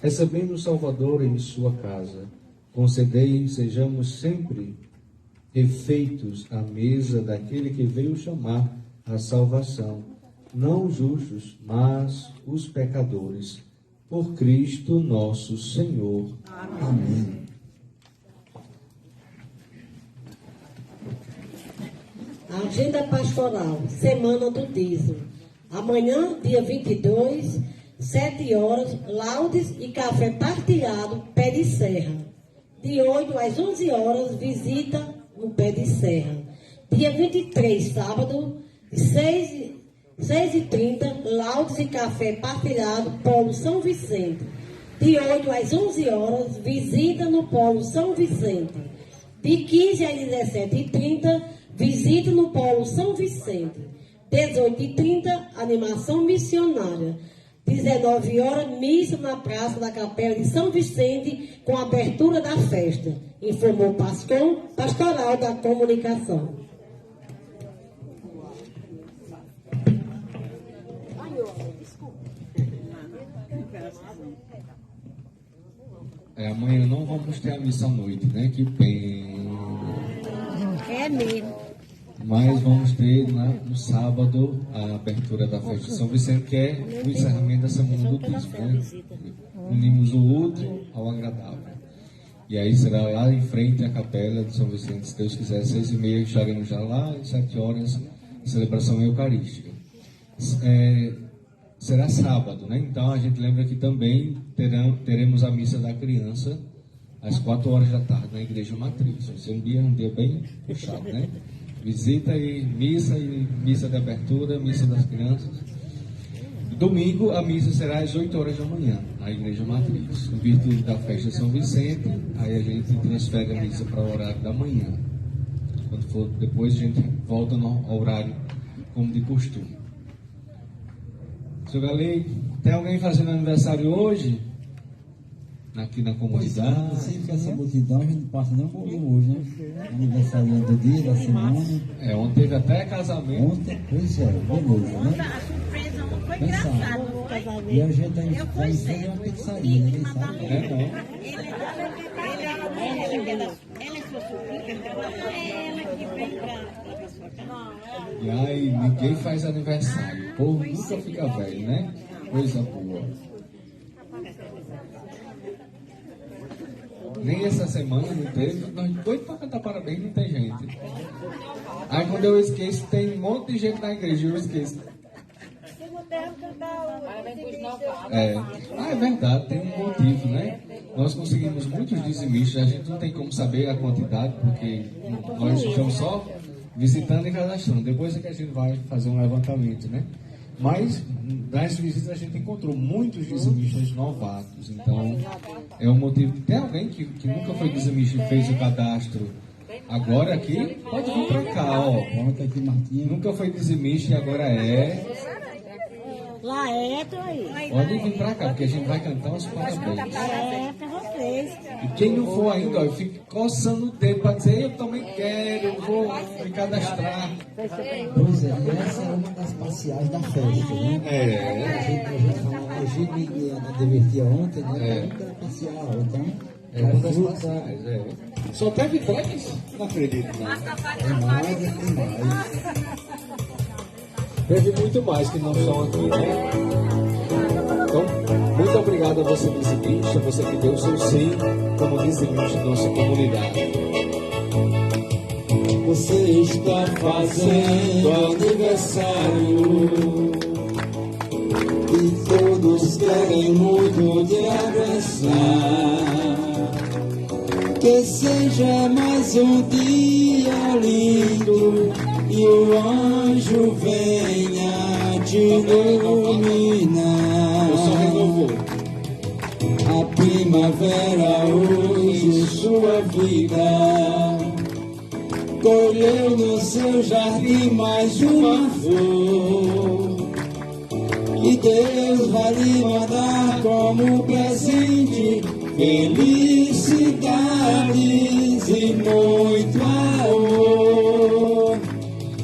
recebendo o Salvador em sua casa, concedei sejamos sempre refeitos à mesa daquele que veio chamar a salvação, não os justos, mas os pecadores. Por Cristo nosso Senhor. Amém. Agenda pastoral, Semana do Dízimo. Amanhã, dia 22, 7 horas, laudes e café partilhado, Pé de Serra. De 8 às 11 horas, visita no Pé de Serra. Dia 23, sábado, de 6h30, laudes e café partilhado, Polo São Vicente. De 8 às 11 horas, visita no Polo São Vicente. De 15 às 17h30, visita no Polo São Vicente. 18h30, animação missionária. 19 horas, missa na Praça da Capela de São Vicente, com a abertura da festa. Informou Pascom, Pastoral da Comunicação. Amanhã não vamos ter a missa à noite, né? Que pena. É mesmo. Mas vamos ter no sábado a abertura da festa de São Vicente, que é o encerramento da Semana do Dízimo, né? Unimos o útil ao agradável. E aí será lá em frente à capela de São Vicente, se Deus quiser, 6h30, estaremos já lá, e 7 horas, celebração eucarística. Será sábado, né? Então a gente lembra que também teremos a missa da criança às 4 horas da tarde na Igreja Matriz. Vai ser um dia bem puxado, né? Visita e missa de abertura, missa das crianças. Domingo a missa será às 8 horas da manhã na Igreja Matriz. Em virtude da festa de São Vicente, aí a gente transfere a missa para o horário da manhã. Quando for depois a gente volta ao horário como de costume. Seu Galei, tem alguém fazendo aniversário hoje? Aqui na comunidade? Pois é, que essa multidão a gente passa não por hoje, né? Aniversário do dia, da semana. Ontem teve até casamento. Ontem, pois é, beleza, né? A surpresa foi engraçada. E a gente ainda vai fazer uma pizzaria, ninguém sabe. Não. Ela é sua sobrinha, ela que vem pra sua casa. E aí, ninguém faz aniversário. O povo nunca fica velho, né? Coisa boa. Nem essa semana não teve. Nós doidos para cantar parabéns, não tem gente. Aí quando eu esqueço, tem um monte de gente na igreja, eu esqueço. É verdade, tem um motivo, né? Nós conseguimos muitos dizimistas, a gente não tem como saber a quantidade, porque nós estamos só visitando e cadastrando. Depois é que a gente vai fazer um levantamento, né? Mas nas visitas a gente encontrou muitos dizimistas novatos. Então é um motivo. Tem alguém que nunca foi dizimista e fez o cadastro agora aqui? Pode vir para cá, ó. Aqui, Martinho. Nunca foi dizimista e agora é. Lá é, tô aí. Pode vir pra cá, porque a gente vai cantar os parabéns. É pra vocês. E quem não for ainda, ó, fica coçando o dedo para dizer, eu também quero, eu vou me cadastrar. Pois é, e essa é uma das parciais da festa, né? A gente falou, a gente divertia ontem, né? Nunca era parcial, então... É uma das parciais, Só teve 3? Não acredito, não. É mais. Teve muito mais que não estão aqui, né? Então, muito obrigado a você dizimista, você que deu o seu sim como dizimista da nossa comunidade. Você está fazendo aniversário e todos querem muito te abraçar. Que seja mais um dia lindo e o anjo venha te iluminar. A primavera hoje sua vida colheu no seu jardim mais uma flor. E Deus vai lhe mandar como presente felicidades e muito amor.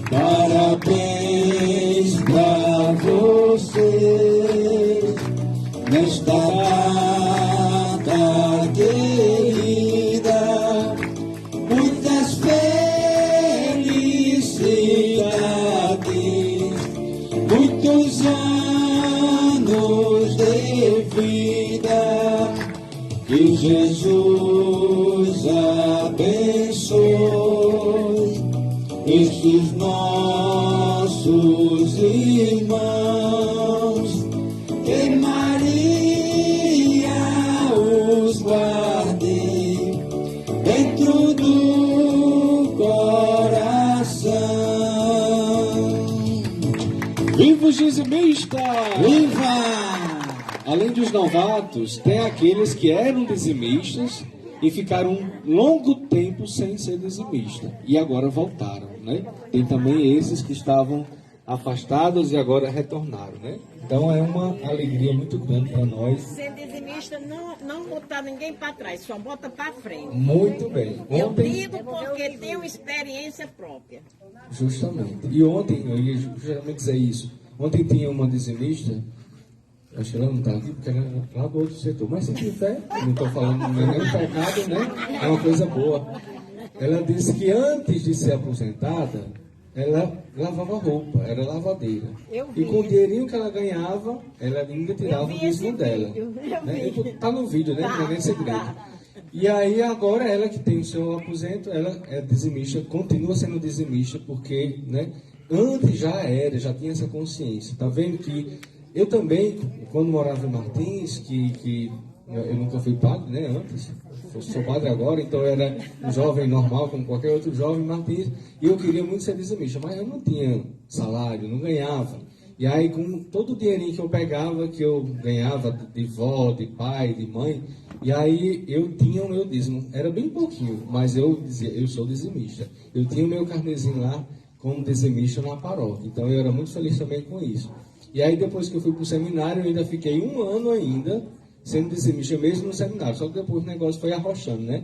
Parabéns pra você nesta data querida. Muitas felicidades, muitos anos de vida. Que Jesus abençoe estes nossos irmãos. Que Maria os guarde dentro do coração. Viva os dizimistas! Viva! Além dos novatos, tem aqueles que eram dizimistas e ficaram um longo tempo sem ser dizimista. E agora voltaram, né? Tem também esses que estavam afastados e agora retornaram, né? Então é uma alegria muito grande para nós. Ser dizimista não botar ninguém para trás, só bota para frente. Muito bem. Eu digo porque tenho experiência própria. Justamente. E ontem, eu ia geralmente dizer isso, ontem tinha uma dizimista, acho que ela não está aqui porque ela é lá do outro setor, mas se tiver, não estou falando nenhum pecado, né? É uma coisa boa. Ela disse que antes de ser aposentada, ela lavava roupa, era lavadeira. E com o dinheirinho que ela ganhava, ela ainda tirava o dízimo dela. Está no vídeo, né? Não é nem segredo. E aí agora ela que tem o seu aposento, ela é dizimista, continua sendo dizimista, porque, né, antes já tinha essa consciência. Está vendo que eu também, quando morava em Martins, que eu nunca fui padre, né, antes, sou padre agora, então eu era um jovem normal, como qualquer outro jovem em Martins, e eu queria muito ser dizimista, mas eu não tinha salário, não ganhava. E aí, com todo o dinheirinho que eu pegava, que eu ganhava de vó, de pai, de mãe, e aí eu tinha o meu dízimo, era bem pouquinho, mas eu dizia, eu sou dizimista. Eu tinha o meu carnezinho lá como dizimista na paróquia, então eu era muito feliz também com isso. E aí depois que eu fui para o seminário, eu ainda fiquei um ano ainda sendo dizimista, mesmo no seminário, só que depois o negócio foi arrochando, né?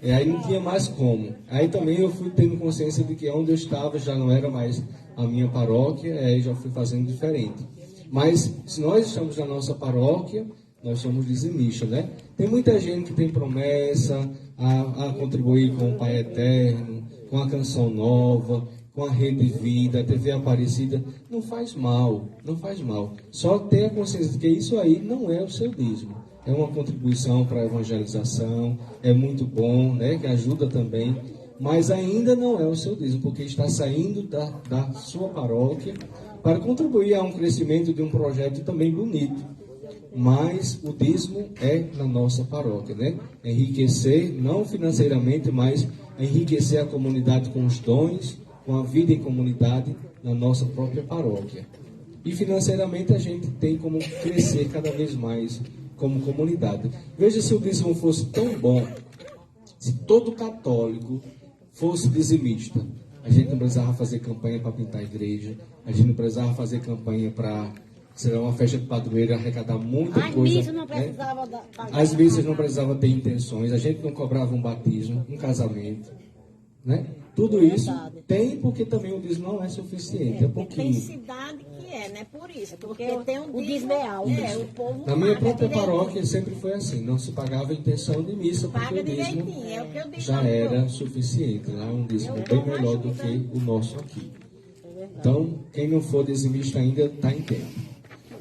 E aí não tinha mais como. Aí também eu fui tendo consciência de que onde eu estava já não era mais a minha paróquia, aí já fui fazendo diferente. Mas se nós estamos na nossa paróquia, nós somos dizimistas, né? Tem muita gente que tem promessa a contribuir com o Pai Eterno, com a Canção Nova, com a Rede Vida, a TV Aparecida. Não faz mal, não faz mal. Só tenha consciência de que isso aí não é o seu dízimo. É uma contribuição para a evangelização, é muito bom, né? Que ajuda também, mas ainda não é o seu dízimo, porque está saindo da sua paróquia para contribuir a um crescimento de um projeto também bonito. Mas o dízimo é na nossa paróquia, né? Enriquecer, não financeiramente, mas enriquecer a comunidade com os dons, com a vida em comunidade na nossa própria paróquia. E financeiramente a gente tem como crescer cada vez mais como comunidade. Veja se o dízimo fosse tão bom, se todo católico fosse dizimista. A gente não precisava fazer campanha para pintar a igreja, a gente não precisava fazer campanha para, sei lá, uma festa de padroeiro, arrecadar muita coisa. As missas não precisavam As missas não precisavam ter intenções, a gente não cobrava um batismo, um casamento, né? Tudo isso tem, porque também o dízimo não é suficiente, é pouquinho. Tem cidade que é, né? Por isso, porque tem um dízimo alto. O povo Na minha própria direitinho. paróquia sempre foi assim, não se pagava intenção de missa, porque Paga o dízimo direitinho, é o que eu digo. já era suficiente. Lá é um dízimo bem melhor do que o nosso aqui. Então, quem não for dizimista ainda está em tempo.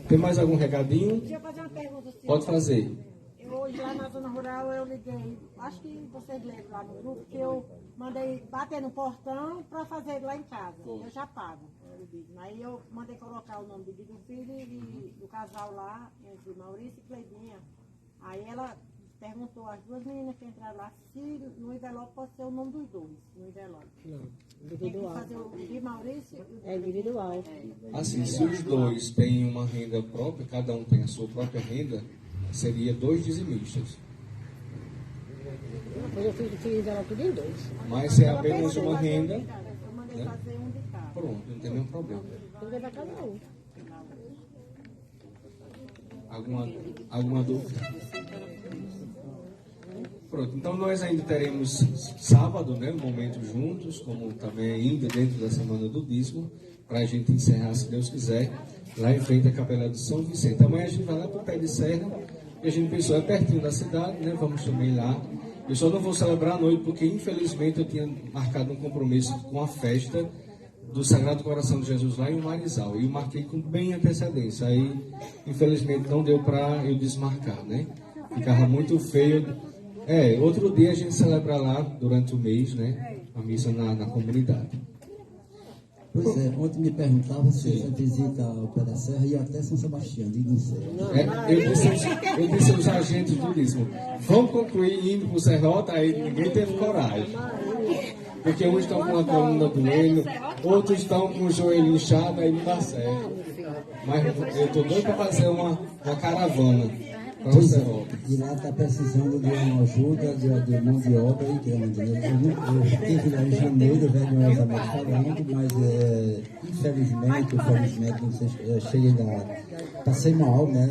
Tem mais algum recadinho? Deixa eu fazer uma pergunta, senhor. Pode fazer. Hoje lá na zona rural eu liguei, acho que vocês lembram lá no grupo, que eu mandei bater no portão para fazer lá em casa. Eu já pago o dízimo. Aí eu mandei colocar o nome do filho e do casal lá, entre Maurício e Cleidinha. Aí ela perguntou às duas meninas que entraram lá se no envelope pode ser o nome dos dois, no envelope. Não, Tem que individual. fazer o de Maurício e o É individual. Assim, se os dois têm uma renda própria, cada um tem a sua própria renda, seria 2 dizimistas. Depois eu fiz envelope tudo em dois. Mas se é apenas uma renda, eu mandei fazer um de cada. pronto, não tem nenhum problema. Tudo é para cada um. Alguma dúvida? Pronto, então nós ainda teremos sábado, né, um momento juntos, como também ainda dentro da Semana do Dízimo, para a gente encerrar, se Deus quiser, lá em frente à Capela de São Vicente. Amanhã a gente vai lá para o Pé de Serra, e a gente pensou, é pertinho da cidade, né, vamos também lá. Eu só não vou celebrar à noite, porque infelizmente eu tinha marcado um compromisso com a festa do Sagrado Coração de Jesus lá em Marizal, e eu marquei com bem antecedência, aí infelizmente não deu para eu desmarcar, né, ficava muito feio. Outro dia a gente celebra lá durante o mês, né, a missa na comunidade. Pois é, ontem me perguntava se você visita o Pé da Serra e até São Sebastião, digo não sei. Eu disse aos agentes do dízimo, vamos concluir indo para o Serrota, aí ninguém teve coragem. Porque uns estão com a coluna doendo, outros estão com o joelho inchado, aí não dá certo. Mas eu estou doido para fazer uma caravana. Pois é, e lá está precisando de uma ajuda de mão de obra e grande. Eu estive lá em janeiro, vergonhosamente falando, mas infelizmente, não sei, cheguei lá, passei mal, né?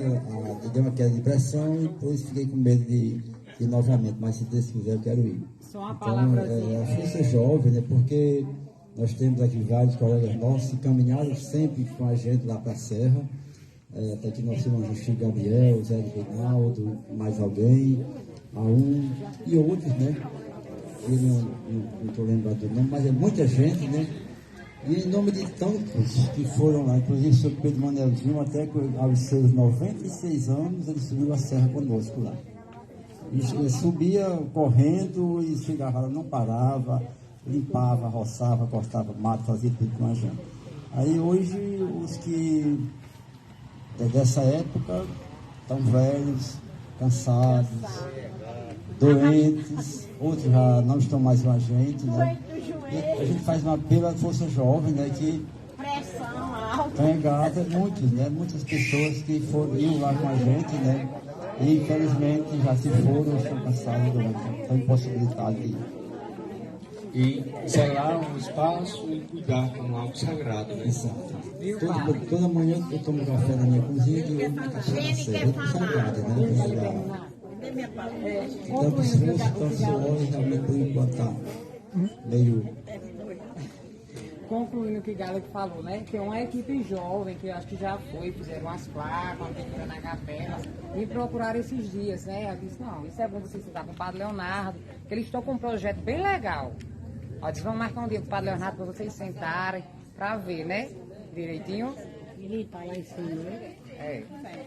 Dei uma queda de pressão e depois fiquei com medo de ir novamente, mas se Deus quiser eu quero ir. Só uma então, palavrazinha. a Força Jovem, né? Porque nós temos aqui vários colegas nossos que caminharam sempre com a gente lá para a Serra. Até que nós temos o Chico Gabriel, o Zé do Reinaldo, mais alguém, e outros, né? Eu não estou lembrado do nome, mas é muita gente, né? E em nome de tantos que foram lá, inclusive o Sr. Pedro Manelzinho, até que aos seus 96 anos, ele subiu a serra conosco lá. Ele subia correndo e chegava lá, não parava, limpava, roçava, cortava mato, fazia tudo com a gente. Aí hoje, os que dessa época estão velhos, cansados, doentes, outros já não estão mais com a gente, né? E a gente faz uma apelo à Força Jovem, né? Que pegada muitos, né? Muitas pessoas que iam lá com a gente, né? E infelizmente já se foram, estão cansados, estão impossibilitados de ir. E zelar um espaço e cuidar com algo sagrado, né? Exato. Toda manhã eu tomo café na minha cozinha e eu me café na serra. É sagrado, né? Tanto esforço, tanto suor, realmente por enquanto está meio... Concluindo o que Galo falou, né? Tem uma equipe jovem que eu acho que já foi, fizeram umas placas, uma pintura na capela, e procuraram esses dias, né? Eu disse, não, isso é bom você sentar com o Padre Leonardo, que eles estão com um projeto bem legal. Ó, disse, vamos marcar um dia com o Padre Leonardo para vocês sentarem, para ver, né? Direitinho. E limpar lá em cima, né?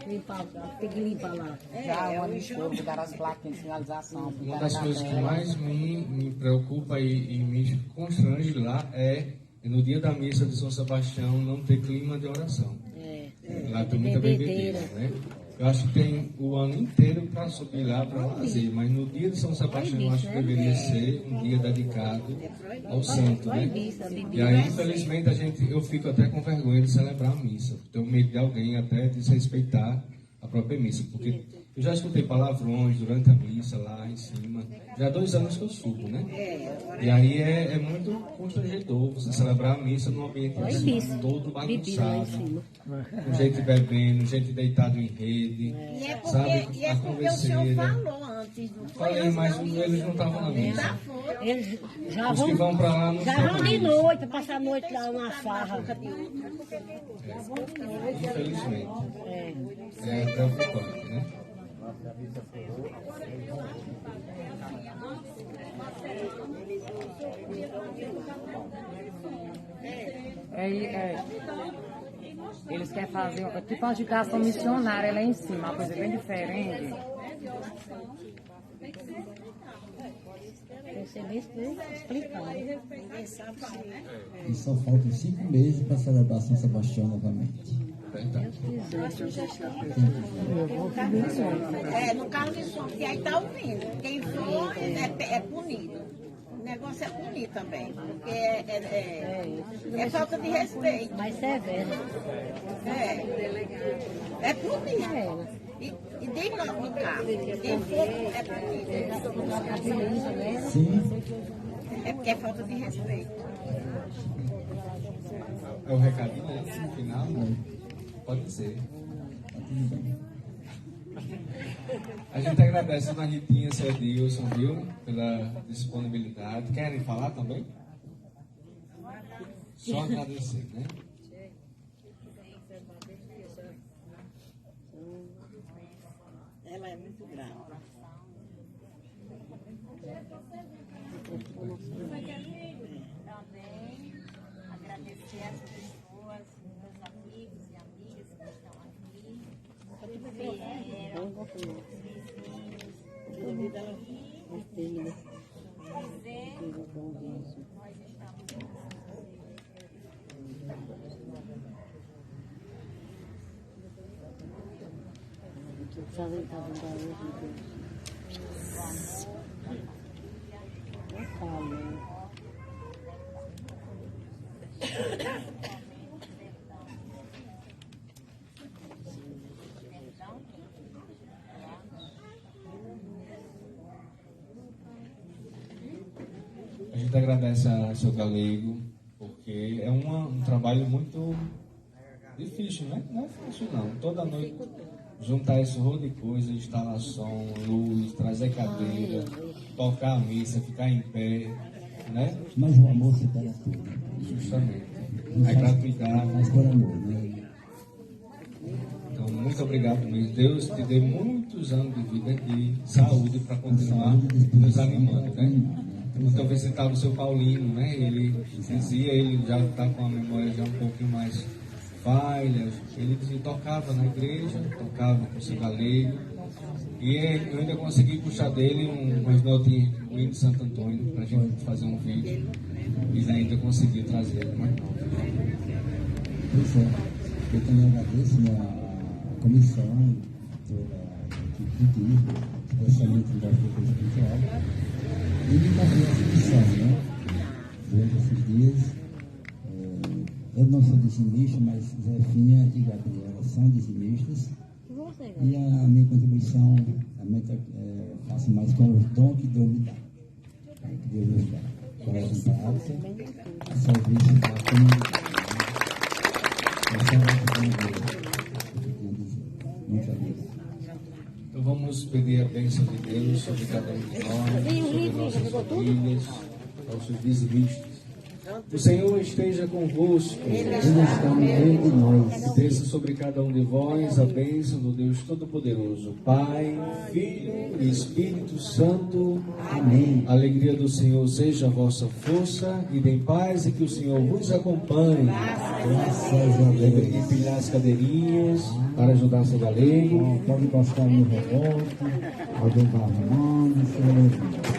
Limpar, tem que limpar lá. Já o ano todo, dar as plaquinhas de sinalização. Uma das coisas que mais me preocupa e me constrange lá é no dia da missa de São Sebastião não ter clima de oração. Lá tem muita bebedeira, né? Eu acho que tem o ano inteiro para subir lá para fazer, mas no dia de São Sebastião eu acho que deveria ser um dia dedicado ao santo, né? E aí, infelizmente, eu fico até com vergonha de celebrar a missa. Tenho medo de alguém até desrespeitar a própria missa, porque eu já escutei palavrões durante a missa lá em cima. Já há 2 anos que eu subo, né? E aí é muito constrangedor você celebrar a missa num ambiente assim, todo bagunçado, com gente bebendo, gente deitado em rede, sabe? A converseira. Falei, mas eles não estavam na missa. Eles já Os que vão para lá não vão de noite, passar a noite lá na farra. Infelizmente. É preocupante, né? Eles querem fazer tipo uma educação missionária lá em cima, uma coisa bem diferente. Tem que ser bem explicado. E só faltam 5 meses para celebrar São Sebastião novamente. No carro de som, que aí tá ouvindo. Quem for é punido. O negócio é punir também, porque é falta de respeito. Mas severo. É punir. E diz no carro, quem for é punido. Sim. É porque é falta de respeito. É o recadinho, né? No final? Pode ser. Tá tudo bem. A gente agradece a Dona Ritinha, seu Edilson, viu? Pela disponibilidade. Querem falar também? Só agradecer, né? Ela é muito grata. Também agradecer as pessoas, meus amigos e amigas que estão aqui, que vieram, os vizinhos, dizer que nós estamos A gente agradece a seu Galego, porque é um trabalho muito difícil, né? Não é fácil não. Toda noite juntar esse rolo de coisa, instalação, luz, trazer cadeira, tocar a missa, ficar em pé, né? Mas o amor supera tudo. Justamente. A gratuidade. Mas por amor, né? Então, muito obrigado mesmo. Deus te dê muitos anos de vida e saúde para continuar nos animando, né? Então, visitava o seu Paulino, né? Ele dizia, ele já está com a memória já um pouquinho mais falha. Ele dizia, tocava na igreja, tocava com o seu Galego. E eu ainda consegui puxar dele umas notinhas do hino de Santo Antônio para a gente fazer um vídeo. E ainda consegui trazer ele mais novo. Pois é, eu também agradeço a comissão, toda a equipe do DIR, especialmente da Defesa Espiritual, e me cabia essa missão, né? Durante esses dias, eu não sou dizimista, mas Zefinha e Gabriela são dizimistas, e a minha contribuição, faço mais com os dons que Deus me dá. Que Deus me dá. Coloco em prática a serviço da comunidade. Então vamos pedir a bênção de Deus sobre cada um de nós, sobre nossas famílias, nossos dizimistas. O Senhor esteja convosco. Ele está no meio de nós. E desça sobre cada um de vós a bênção do Deus Todo-Poderoso, Pai, Filho e Espírito Santo. Amém. A alegria do Senhor seja a vossa força e dê paz e que o Senhor vos acompanhe. Graças a Lembre de Deus. empilhar as cadeirinhas para ajudar seu galego. Pode encostar no rebote, alguém vai arrumando,